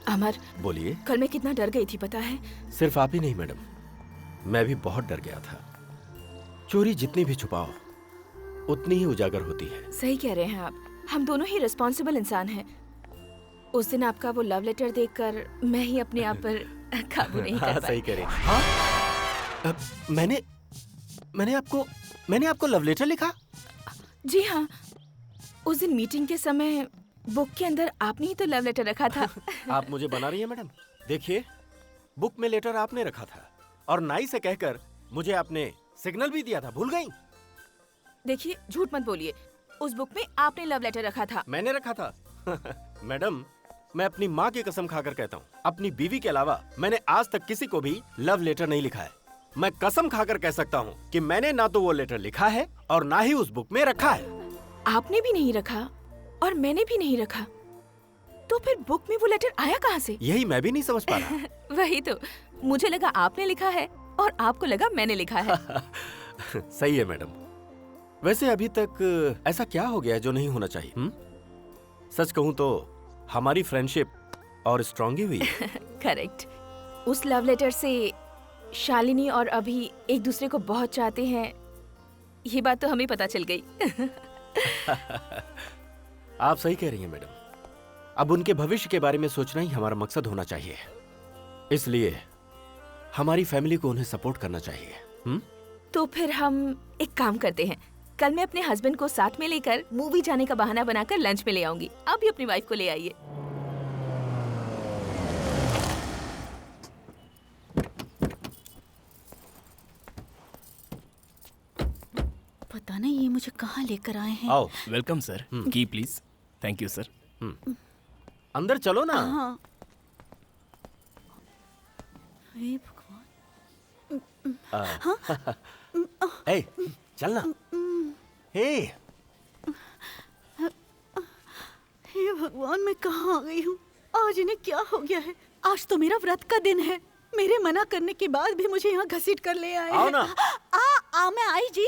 अमर, बोलिए। कल मैं कितना डर गई थी पता है? सिर्फ आप ही नहीं मैडम, मैं भी बहुत डर गया था। चोरी जितनी भी छुपाओ उतनी ही उजागर होती है। सही कह रहे हैं आप, हम दोनों ही रिस्पॉन्सिबल इंसान हैं। उस दिन आपका वो लव लेटर देखकर मैं ही अपने आप पर काबू नहीं कर पाई। सही कह रहे हैं। हाँ? मैंने आपको लव लेटर लिखा? जी हाँ, उस दिन मीटिंग के समय बुक के अंदर आपने ही तो लव लेटर रखा था। आप मुझे बना रही हैं मैडम? देखिए, बुक में लेटर आपने रखा था और नाई से कहकर मुझे आपने सिग्नल भी दिया था, भूल गई? देखिए, झूठ मत बोलिए, उस बुक में आपने लव लेटर रखा था। मैंने रखा था? मैडम, मैं अपनी माँ की कसम खाकर कहता हूँ, अपनी बीवी के अलावा मैंने आज तक किसी को भी लव लेटर नहीं लिखा है। मैं कसम खाकर कह सकता हूँ कि मैंने ना तो वो लेटर लिखा है और ना ही उस बुक में रखा है। आपने भी नहीं रखा और मैंने भी नहीं रखा, तो फिर बुक में वो लेटर आया कहाँ से? यही मैं भी नहीं समझ पा रहा। वही तो, मुझे लगा आपने लिखा है और आपको लगा मैंने लिखा है। सही है मैडम। वैसे अभी तक ऐसा क्या हो गया है जो नहीं होना चाहिए? सच कहूँ तो हमारी फ्रेंडशिप और स्ट्रॉन्ग ही हुई है। करेक्ट। उस लव लेटर से शालिनी और अभी एक दूसरे को बहुत चाहते हैं, ये बात तो हमें पता चल गई। आप सही कह रही हैं मैडम। अब उनके भविष्य के बारे में सोचना ही हमारा मकसद होना चाहिए, इसलिए हमारी फैमिली को उन्हें सपोर्ट करना चाहिए। तो फिर हम एक काम करते हैं, कल मैं अपने हस्बैंड को साथ में लेकर मूवी जाने का बहाना बनाकर लंच में ले आऊंगी। आप भी अपनी वाइफ को ले आइए। पता नहीं ये मुझे कहाँ लेकर आए हैं। आओ। Welcome sir. की प्लीज। Thank you sir. अंदर चलो ना। हाँ। हे भगवान। हाँ? ए, चलना। हे भगवान, मैं कहाँ आ गई हूँ? आज इन्हें क्या हो गया है? आज तो मेरा व्रत का दिन है, मेरे मना करने के बाद भी मुझे यहाँ घसीट कर ले आए। आओ ना। मैं आई जी।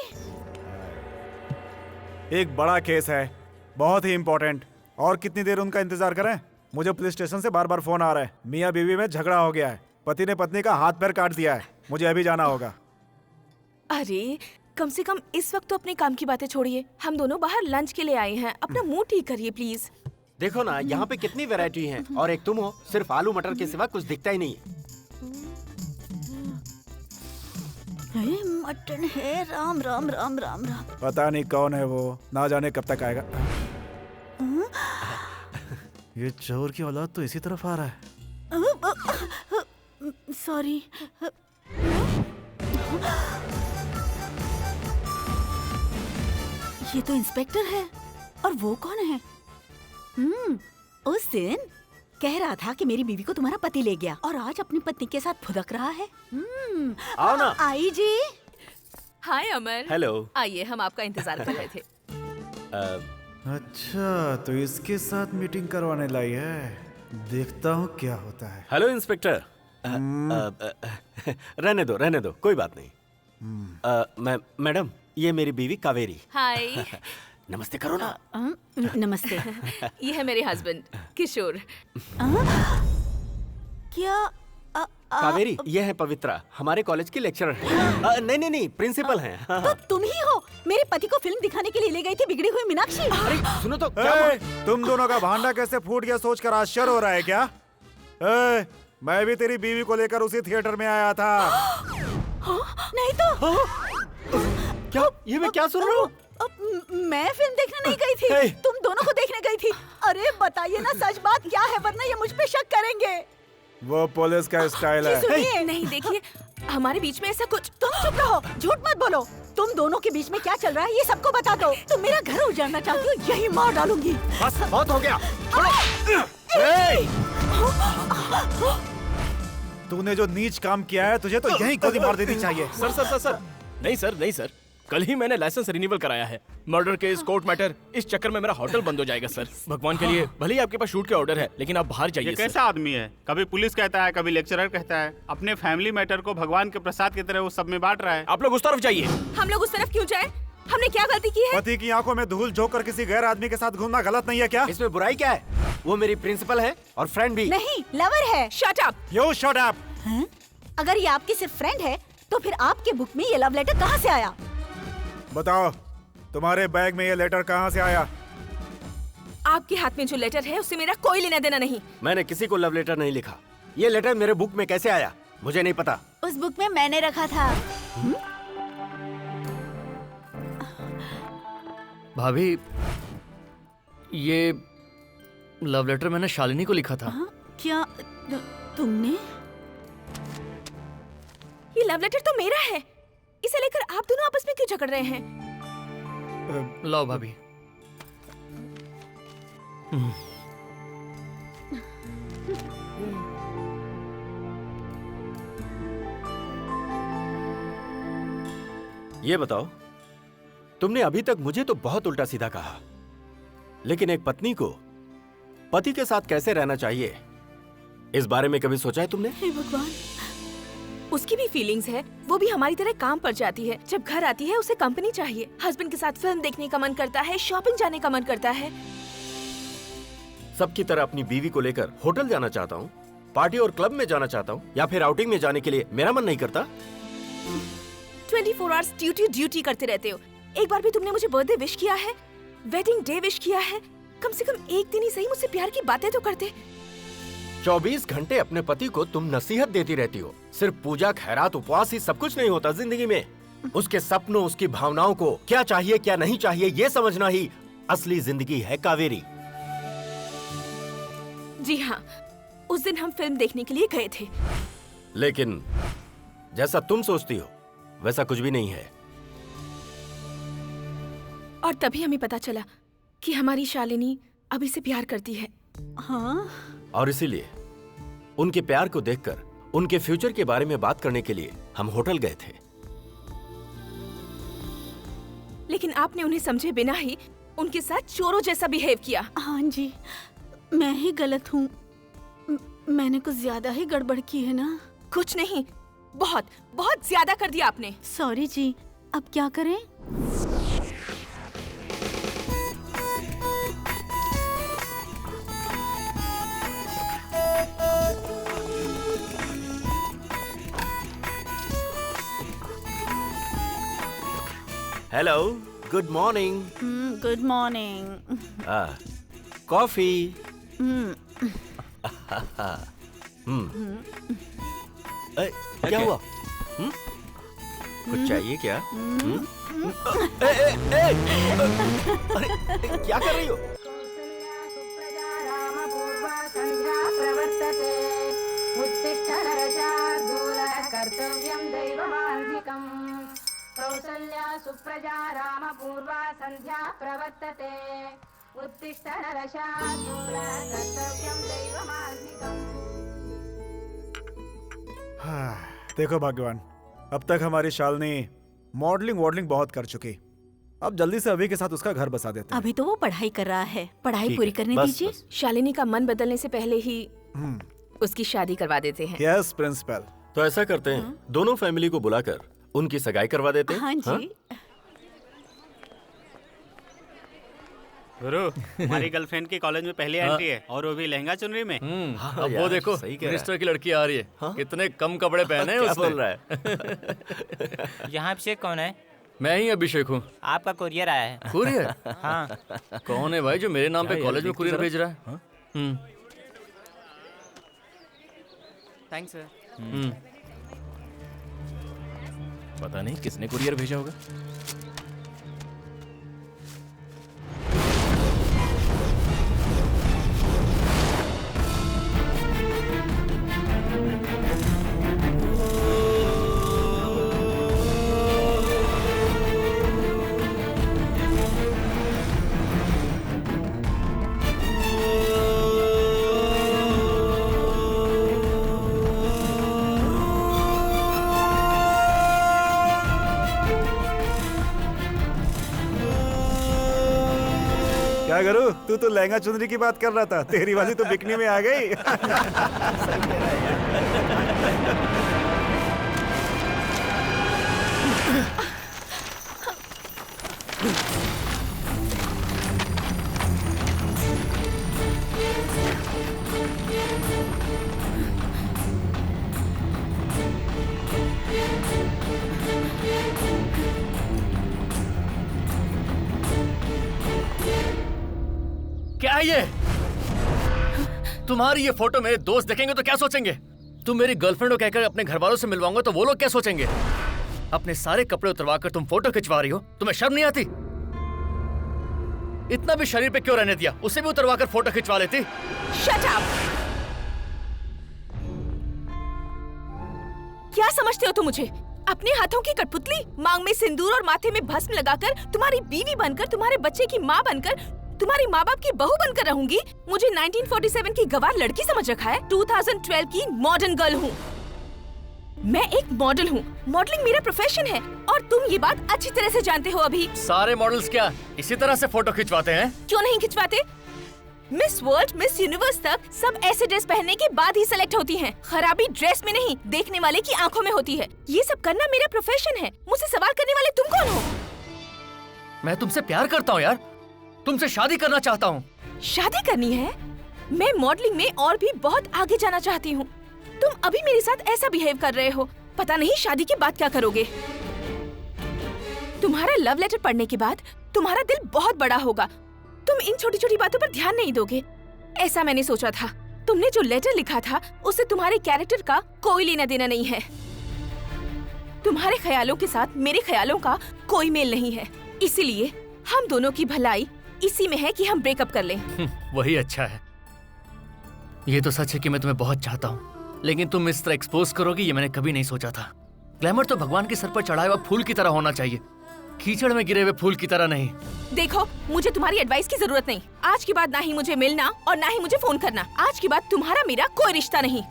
एक बड़ा केस है, बहुत ही इम्पोर्टेंट। और कितनी देर उनका इंतजार करें? मुझे पुलिस स्टेशन से बार बार फोन आ रहा है, मियाँ बीवी में झगड़ा हो गया है, पति ने पत्नी का हाथ पैर काट दिया है, मुझे अभी जाना होगा। अरे कम से कम इस वक्त तो अपने काम की बातें छोड़िए, हम दोनों बाहर लंच के लिए आए हैं, अपना मुंह ठीक करिए प्लीज। देखो ना, यहाँ पे कितनी वैरायटी है और एक तुम हो, सिर्फ आलू मटर के सिवा कुछ दिखता ही नहीं है। मटन है, राम राम राम राम राम। पता नहीं कौन है वो, ना जाने कब तक आएगा। ये चोर की औलाद तो इसी तरफ आ रहा है। सॉरी। ये तो इंस्पेक्टर है, और वो कौन है? उस दिन कह रहा था कि मेरी बीवी को तुम्हारा पति ले गया और आज अपनी पत्नी के साथ फुदक रहा है। आओ ना। आई जी। हाय अमर। हेलो। आइए, हम आपका इंतजार कर रहे थे। अच्छा, तो इसके साथ मीटिंग करवाने लाई है, देखता हूँ क्या होता है। Hello inspector. रहने दो, कोई बात नहीं। मैडम, ये मेरी बीवी कावेरी। हाय। नमस्ते करो ना। नमस्ते। ये है मेरे हस्बैंड किशोर। क्या? कावेरी, ये है पवित्रा, हमारे कॉलेज की लेक्चरर है। नहीं, प्रिंसिपल हैं। तो तुम ही हो, मेरे पति को फिल्म दिखाने के लिए ले गई थी बिगड़ी हुई मीनाक्षी। अरे सुनो तो। तुम दोनों का भांडा कैसे फूट गया सोचकर आश्चर्य हो रहा है क्या? मैं भी तेरी बीवी को लेकर उसी थिएटर में आया था। नहीं तो। क्या ये मैं क्या सुन रहा हूँ? मैं फिल्म देखने नहीं गई थी, तुम दोनों को देखने गई थी। अरे बताइए ना सच बात क्या है, वरना ये मुझ पे शक करेंगे। वो पुलिस का स्टाइल है। सुनिए, नहीं देखिए, हमारे बीच में ऐसा कुछ। तुम चुप रहो, झूठ मत बोलो। तुम दोनों के बीच में क्या चल रहा है ये सबको बता दो। तुम मेरा घर उजाड़ना चाहती हो, यही मार डालूंगी। बस बहुत हो गया। तूने जो नीच काम किया है तुझे तो यही गोली मार देनी चाहिए। सर सर सर सर नहीं सर, नहीं सर, कल ही मैंने लाइसेंस रिन्यूअल कराया है। मर्डर केस, कोर्ट मैटर, इस चक्कर में मेरा होटल बंद हो जाएगा सर। भगवान के लिए, भले ही आपके पास शूट के ऑर्डर है, लेकिन आप बाहर जाइए। ये कैसा आदमी है? कभी पुलिस कहता है, कभी लेक्चरर कहता है। अपने फैमिली मैटर को भगवान के प्रसाद की तरह वो सब में बांट रहा है। आप लोग उस तरफ जाइए। हम लोग उस तरफ क्यों जाए? हमने क्या गलती की है? पति की आंखों में धूल झोंककर किसी गैर आदमी के साथ घूमना गलत नहीं है क्या? इसमें बुराई क्या है? वो मेरी प्रिंसिपल है और फ्रेंड भी। नहीं, लवर है। Shut up. Yo shut up. अगर ये आपकी सिर्फ फ्रेंड है तो फिर आपके बुक में ये लव लेटर कहाँ से आया? बताओ, तुम्हारे बैग में ये लेटर कहाँ से आया? आपके हाथ में जो लेटर है उससे मेरा कोई लेना देना नहीं। मैंने किसी को लव लेटर नहीं लिखा। ये लेटर मेरे बुक में कैसे आया मुझे नहीं पता। उस बुक में मैंने रखा था। भाभी, ये लव लेटर मैंने शालिनी को लिखा था। क्या तुमने? ये लव लेटर तो मेरा है। इसे लेकर आप दोनों आपस में क्यों झगड़ रहे हैं? लाओ भाभी। ये बताओ, तुमने अभी तक मुझे तो बहुत उल्टा सीधा कहा, लेकिन एक पत्नी को पति के साथ कैसे रहना चाहिए इस बारे में कभी सोचा है तुमने? हे भगवान, उसकी भी फीलिंग्स है। वो भी हमारी तरह काम पर जाती है। जब घर आती है उसे कंपनी चाहिए। हस्बैंड के साथ फिल्म देखने का मन करता है, शॉपिंग जाने का मन करता है। सबकी तरह अपनी बीवी को लेकर होटल जाना चाहता हूँ, पार्टी और क्लब में जाना चाहता हूँ, या फिर आउटिंग में जाने के लिए मेरा मन नहीं करता। 24 आवर्स ड्यूटी करते रहते हो। एक बार भी तुमने मुझे बर्थडे विश किया है, वेडिंग डे विश किया है? कम से कम एक दिन ही सही मुझसे प्यार की बातें तो करते। 24 घंटे अपने पति को तुम नसीहत देती रहती हो। सिर्फ पूजा, खैरात, उपवास ही सब कुछ नहीं होता जिंदगी में। उसके सपनों, उसकी भावनाओं को क्या चाहिए क्या नहीं चाहिए ये समझना ही असली जिंदगी है कावेरी। जी हाँ, उस दिन हम फिल्म देखने के लिए गए थे। लेकिन जैसा तुम सोचती हो वैसा कुछ भी नहीं है। और तभी हमें पता चला कि हमारी शालिनी अभी से प्यार करती है। हाँ? और इसीलिए उनके प्यार को देखकर उनके फ्यूचर के बारे में बात करने के लिए हम होटल गए थे। लेकिन आपने उन्हें समझे बिना ही उनके साथ चोरों जैसा बिहेव किया। हाँ जी, मैं ही गलत हूँ। मैंने कुछ ज्यादा ही गड़बड़ की है ना? कुछ नहीं, बहुत बहुत ज्यादा कर दिया आपने। सॉरी जी, अब क्या करें? Hello, good morning. Good morning. Coffee. क्या हुआ? कुछ चाहिए क्या? अरे क्या कर रही हो? कौसल्या सुप्रजा राम पूर्वा संध्या प्रवर्तते। उत्तिष्ठ नरशार्दूल कर्तव्यं दैवमान्धिकम्। देखो भगवान, अब तक हमारी शालिनी मॉडलिंग बहुत कर चुकी। अब जल्दी से अभी के साथ उसका घर बसा देते हैं। अभी तो वो पढ़ाई कर रहा है, पढ़ाई पूरी करने बस, दीजिए। बस। शालिनी का मन बदलने से पहले ही उसकी शादी करवा देते हैं। Yes principal. तो ऐसा करते हैं, दोनों फैमिली को बुलाकर उनकी सगाई करवा देते हैं। हाँ जी। गुरु, हमारी गर्लफ्रेंड की कॉलेज में पहली एंट्री है और वो भी लहंगा चुनरी में। अब वो देखो, मिनिस्टर की लड़की आ रही है। कितने कम कपड़े पहने हैं उसने। बोल रहा है? यहाँ अभिषेक कौन है? मैं ही अभिषेक हूँ। आपका कुरियर आया है। कुरियर? हाँ। कौन है भाई जो मेरे नाम पे कॉलेज में कुरियर भेज रहा है? Thanks sir. पता नहीं किसने कुरियर भेजा होगा। क्या करूँ? तू तो लहंगा चुनरी की बात कर रहा था, तेरी वाली तो बिकने में आ गई। क्या है ये? तुम्हारी ये फोटो मेरे दोस्त देखेंगे तो क्या सोचेंगे? तुम मेरी गर्लफ्रेंड को कहकर अपने घर वालों से मिलवाऊंगा तो वो लोग क्या सोचेंगे? अपने सारे कपड़े उतरवा कर तुम फोटो खिंचवा रही हो, तुम्हें शर्म नहीं आती? इतना भी शरीर पे क्यों रहने दिया? उसे भी उतरवा कर फोटो खिंचवा लेती। Shut up! क्या समझते हो तुम मुझे? अपने हाथों की कठपुतली, मांग में सिंदूर और माथे में भस्म लगाकर, तुम्हारी बीवी बनकर, तुम्हारे बच्चे की माँ बनकर, तुम्हारी माँ बाप की बहू बनकर रहूंगी? मुझे 1947 की गवार लड़की समझ रखा है? 2012 की मॉडर्न गर्ल हूँ। मैं एक मॉडल हूँ, मॉडलिंग मेरा प्रोफेशन है और तुम ये बात अच्छी तरह से जानते हो। अभी सारे मॉडल्स क्या इसी तरह से फोटो खिंचवाते हैं? क्यों नहीं खिंचवाते? मिस वर्ल्ड, मिस यूनिवर्स तक सब ऐसे ड्रेस पहनने के बाद ही सेलेक्ट होती हैं। खराबी ड्रेस में नहीं, देखने वाले की आंखों में होती है। ये सब करना मेरा प्रोफेशन है। मुझसे सवाल करने वाले तुम कौन हो? मैं तुमसे प्यार करता हूँ यार, तुमसे शादी करना चाहता हूँ। शादी करनी है? मैं मॉडलिंग में और भी बहुत आगे जाना चाहती हूँ। तुम अभी मेरे साथ ऐसा बिहेव कर रहे हो, पता नहीं शादी के बाद क्या करोगे। तुम्हारा लव लेटर पढ़ने के बाद तुम्हारा दिल बहुत बड़ा होगा। तुम इन छोटी छोटी बातों पर ध्यान नहीं दोगे, ऐसा मैंने सोचा था। तुमने जो लेटर लिखा था उससे तुम्हारे कैरेक्टर का कोई लेना देना नहीं है। तुम्हारे ख्यालों के साथ मेरे ख्यालों का कोई मेल नहीं है। इसीलिए हम दोनों की भलाई इसी में है कि हम ब्रेकअप कर लें। वही अच्छा है। ये तो सच है कि मैं तुम्हें बहुत चाहता हूँ, लेकिन तुम इस तरह एक्सपोज करोगी ये मैंने कभी नहीं सोचा था। ग्लैमर तो भगवान के सर पर चढ़ाए हुआ फूल की तरह होना चाहिए, कीचड़ में गिरे हुए फूल की तरह नहीं। देखो, मुझे तुम्हारी एडवाइस की जरूरत नहीं। आज के बाद ना ही मुझे मिलना और ना ही मुझे फोन करना। आज के बाद तुम्हारा मेरा कोई रिश्ता नहीं।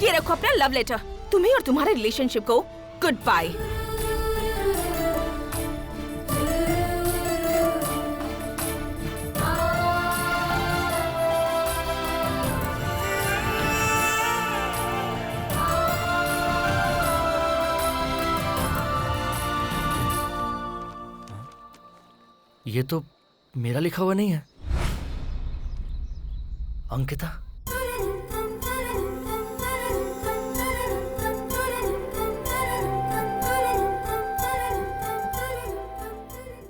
ये रखो अपना लव लेटर। तुम्हें और तुम्हारे रिलेशनशिप को गुड बाय। ये तो मेरा लिखा हुआ नहीं है। अंकिता,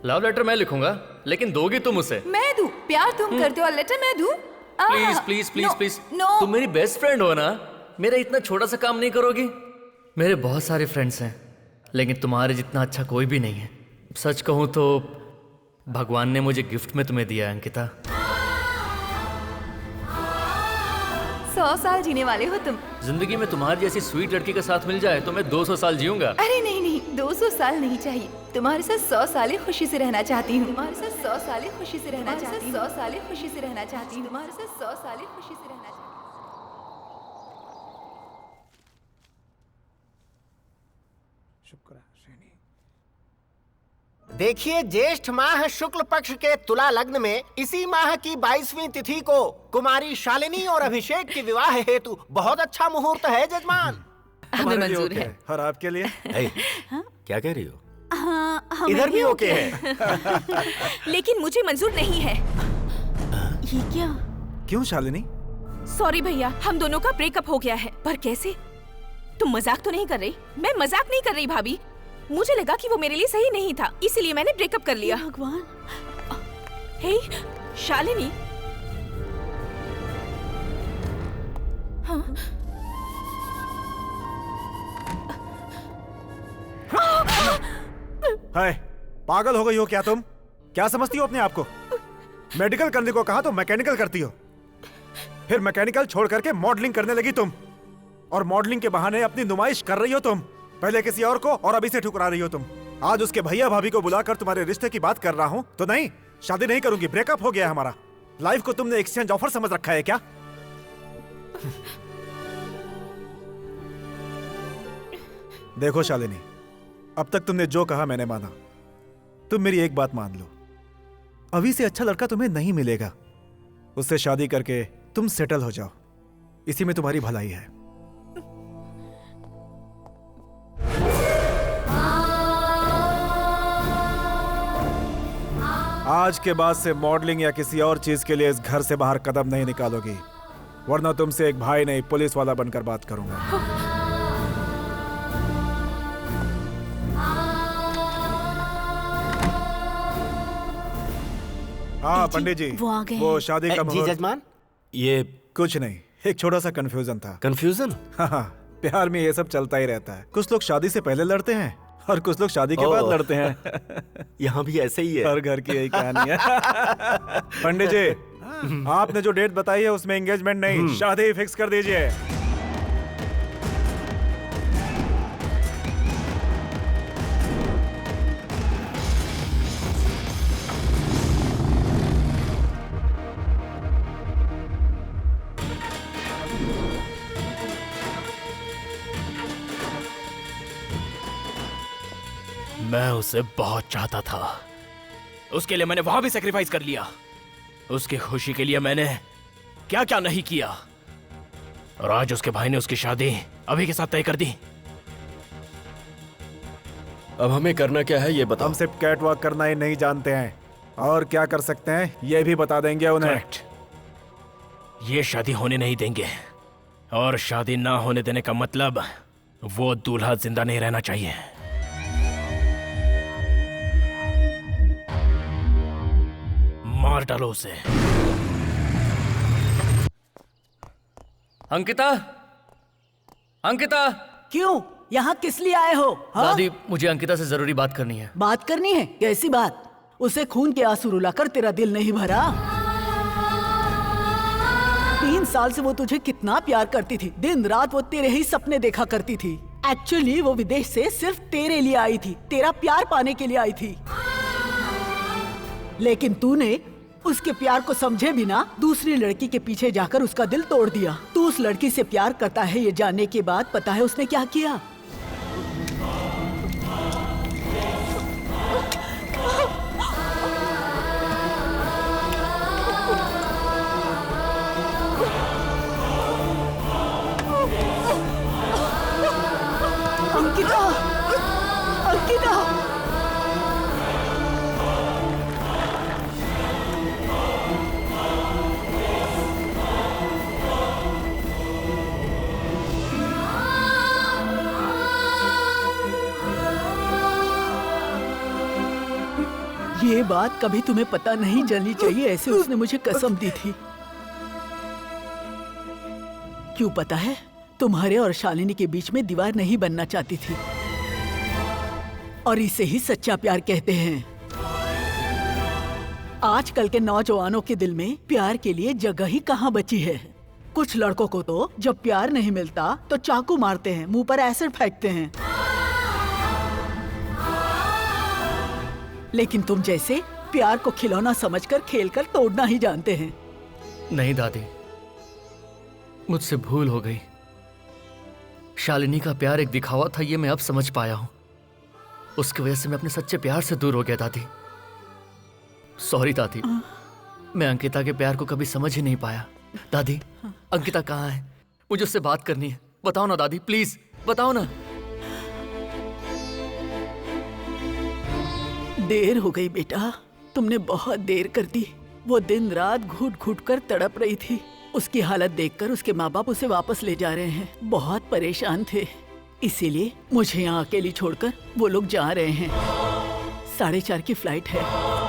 लव लेटर मैं लिखूंगा, लेकिन दोगी तुम उसे? मैं दूं? प्यार तुम करते हो और लेटर मैं दूं? Please please please no, please. No. तुम मेरी बेस्ट फ्रेंड हो ना, मेरा इतना छोटा सा काम नहीं करोगी? मेरे बहुत सारे फ्रेंड्स हैं, लेकिन तुम्हारे जितना अच्छा कोई भी नहीं है। सच कहूं तो भगवान ने मुझे गिफ्ट में तुम्हें दिया है अंकिता। 100 साल जीने वाले हो तुम। जिंदगी में तुम्हारी जैसी स्वीट लड़की का साथ मिल जाए तो मैं 200 साल जीऊंगा। अरे नहीं नहीं, 200 साल नहीं चाहिए। तुम्हारे साथ 100 साल खुशी से रहना चाहती हूँ। तुम्हारे साथ 100 साल खुशी से रहना चाहती हूँ। 100 साल खुशी से रहना चाहती हूँ। तुम्हारे साथ 100 साल खुशी से रहना चाहती हूँ। देखिए, ज्येष्ठ माह शुक्ल पक्ष के तुला लग्न में इसी माह की 22वीं तिथि को कुमारी शालिनी और अभिषेक के विवाह हेतु बहुत अच्छा मुहूर्त है जजमान। हमें मंजूर है। और आपके लिए? क्या कह रही हो? हाँ, इधर भी ओके है। लेकिन मुझे मंजूर नहीं है। ये क्या? क्यों शालिनी? सॉरी भैया, हम दोनों का ब्रेकअप हो गया है। पर कैसे? तुम मजाक तो नहीं कर रही? मैं मजाक नहीं कर रही भाभी। मुझे लगा कि वो मेरे लिए सही नहीं था, इसलिए मैंने ब्रेकअप कर लिया। भगवान। हे शालिनी। हाँ? हाय, पागल हो गई हो क्या तुम? क्या समझती हो अपने आप को? मेडिकल करने को कहा तो मैकेनिकल करती हो, फिर मैकेनिकल छोड़ करके मॉडलिंग करने लगी तुम, और मॉडलिंग के बहाने अपनी नुमाइश कर रही हो तुम। पहले किसी और को और अभी से ठुकरा रही हो तुम। आज उसके भैया भाभी को बुलाकर तुम्हारे रिश्ते की बात कर रहा हूँ तो नहीं, शादी नहीं करूंगी, ब्रेकअप हो गया हमारा। लाइफ को तुमने एक्सचेंज ऑफर समझ रखा है क्या? देखो शालिनी, अब तक तुमने जो कहा मैंने माना। तुम मेरी एक बात मान लो, अभी से अच्छा लड़का तुम्हें नहीं मिलेगा। उससे शादी करके तुम सेटल हो जाओ, इसी में तुम्हारी भलाई है। आज के बाद से मॉडलिंग या किसी और चीज के लिए इस घर से बाहर कदम नहीं निकालोगी, वरना तुमसे एक भाई नहीं पुलिस वाला बनकर बात करूंगा। हाँ पंडित जी, वो आ गए वो हैं। शादी का जी जजमान। ये कुछ नहीं, एक छोटा सा कंफ्यूजन था। कंफ्यूजन? हाँ, प्यार में ये सब चलता ही रहता है। कुछ लोग शादी से पहले लड़ते हैं और कुछ लोग शादी के बाद लड़ते हैं। यहाँ भी ऐसे ही है। हर घर की यही कहानी है। पंडित जी, आपने जो डेट बताई है उसमें एंगेजमेंट नहीं, शादी फिक्स कर दीजिए। मैं उसे बहुत चाहता था, उसके लिए मैंने वहां भी सेक्रीफाइस कर लिया। उसकी खुशी के लिए मैंने क्या क्या नहीं किया, और आज उसके भाई ने उसकी शादी अभी के साथ तय कर दी। अब हमें करना क्या है ये बताओ। हम सिर्फ कैट वॉक करना ही नहीं जानते हैं, और क्या कर सकते हैं ये भी बता देंगे उन्हें। करेक्ट। ये शादी होने नहीं देंगे, और शादी ना होने देने का मतलब वो दूल्हा जिंदा नहीं रहना चाहिए। मार डालो उसे। अंकिता, अंकिता, क्यों यहाँ किस लिए आए हो? हाँ? दादी, मुझे अंकिता से जरूरी बात करनी है। बात करनी है? कैसी बात? उसे खून के आंसू रुलाकर तेरा दिल नहीं भरा? 3 साल से वो तुझे कितना प्यार करती थी, दिन रात वो तेरे ही सपने देखा करती थी। एक्चुअली वो विदेश से सिर्फ तेरे लिए आई थी, तेरा प्यार पाने के लिए आई थी। लेकिन तूने उसके प्यार को समझे बिना दूसरी लड़की के पीछे जाकर उसका दिल तोड़ दिया। तू उस लड़की से प्यार करता है ये जानने के बाद पता है उसने क्या किया? अंकिता, अंकिता, ये बात कभी तुम्हें पता नहीं चलनी चाहिए, ऐसे उसने मुझे कसम दी थी। क्यों पता है? तुम्हारे और शालिनी के बीच में दीवार नहीं बनना चाहती थी, और इसे ही सच्चा प्यार कहते हैं। आजकल के नौजवानों के दिल में प्यार के लिए जगह ही कहाँ बची है। कुछ लड़कों को तो जब प्यार नहीं मिलता तो चाकू मारते हैं, मुंह पर एसिड फेंकते हैं। लेकिन तुम जैसे प्यार को खिलौना समझकर खेलकर तोड़ना ही जानते हैं। नहीं दादी, मुझसे भूल हो गई। शालिनी का प्यार एक दिखावा था, ये मैं अब समझ पाया हूं। उसकी वजह से मैं अपने सच्चे प्यार से दूर हो गया दादी। सॉरी दादी, मैं अंकिता के प्यार को कभी समझ ही नहीं पाया। दादी, अंकिता कहाँ है? मुझे उससे बात करनी है। बताओ ना दादी, प्लीज बताओ ना। देर हो गई बेटा, तुमने बहुत देर कर दी। वो दिन रात घुट घुट कर तड़प रही थी। उसकी हालत देखकर उसके माँ बाप उसे वापस ले जा रहे हैं। बहुत परेशान थे, इसीलिए मुझे यहाँ अकेली छोड़कर वो लोग जा रहे हैं। 4:30 की फ्लाइट है।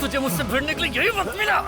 तुझे मुझसे भिड़ने के लिए यही वक्त मिला।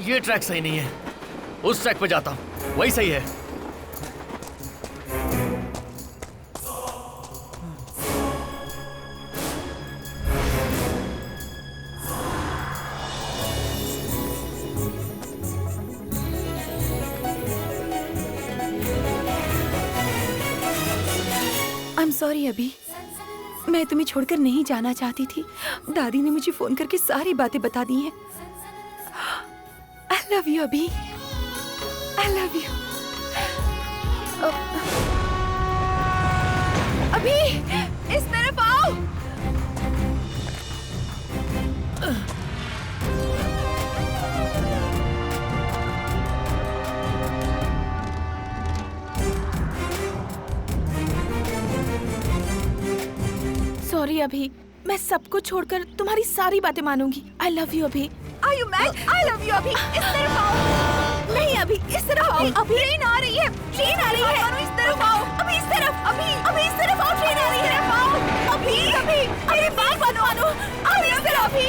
ये ट्रैक सही नहीं है, उस ट्रैक पे जाता हूँ, वही सही है। I'm sorry अभी, मैं तुम्हें छोड़कर नहीं जाना चाहती थी। दादी ने मुझे फोन करके सारी बातें बता दी हैं। I love you अभी, I love you। अभी इस तरफ आओ। सॉरी अभी, मैं सब कुछ छोड़कर तुम्हारी सारी बातें मानूंगी। आई लव यू अभी। Are you mad? I love you अभी। इस तरफ आओ। नहीं अभी, इस तरफ आओ। अभी ट्रेन आ रही है, ट्रेन आ रही है। इस तरफ आओ। अभी इस तरफ, अभी इस तरफ आओ। ट्रेन आ रही है। आओ अभी, अरे बात मानो। अभी इस तरफ, अभी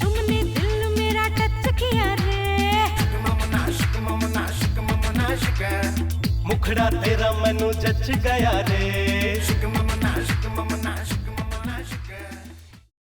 तुमने दिल मेरा टच किया रे, मुखड़ा तेरा मैनू जच गया रे।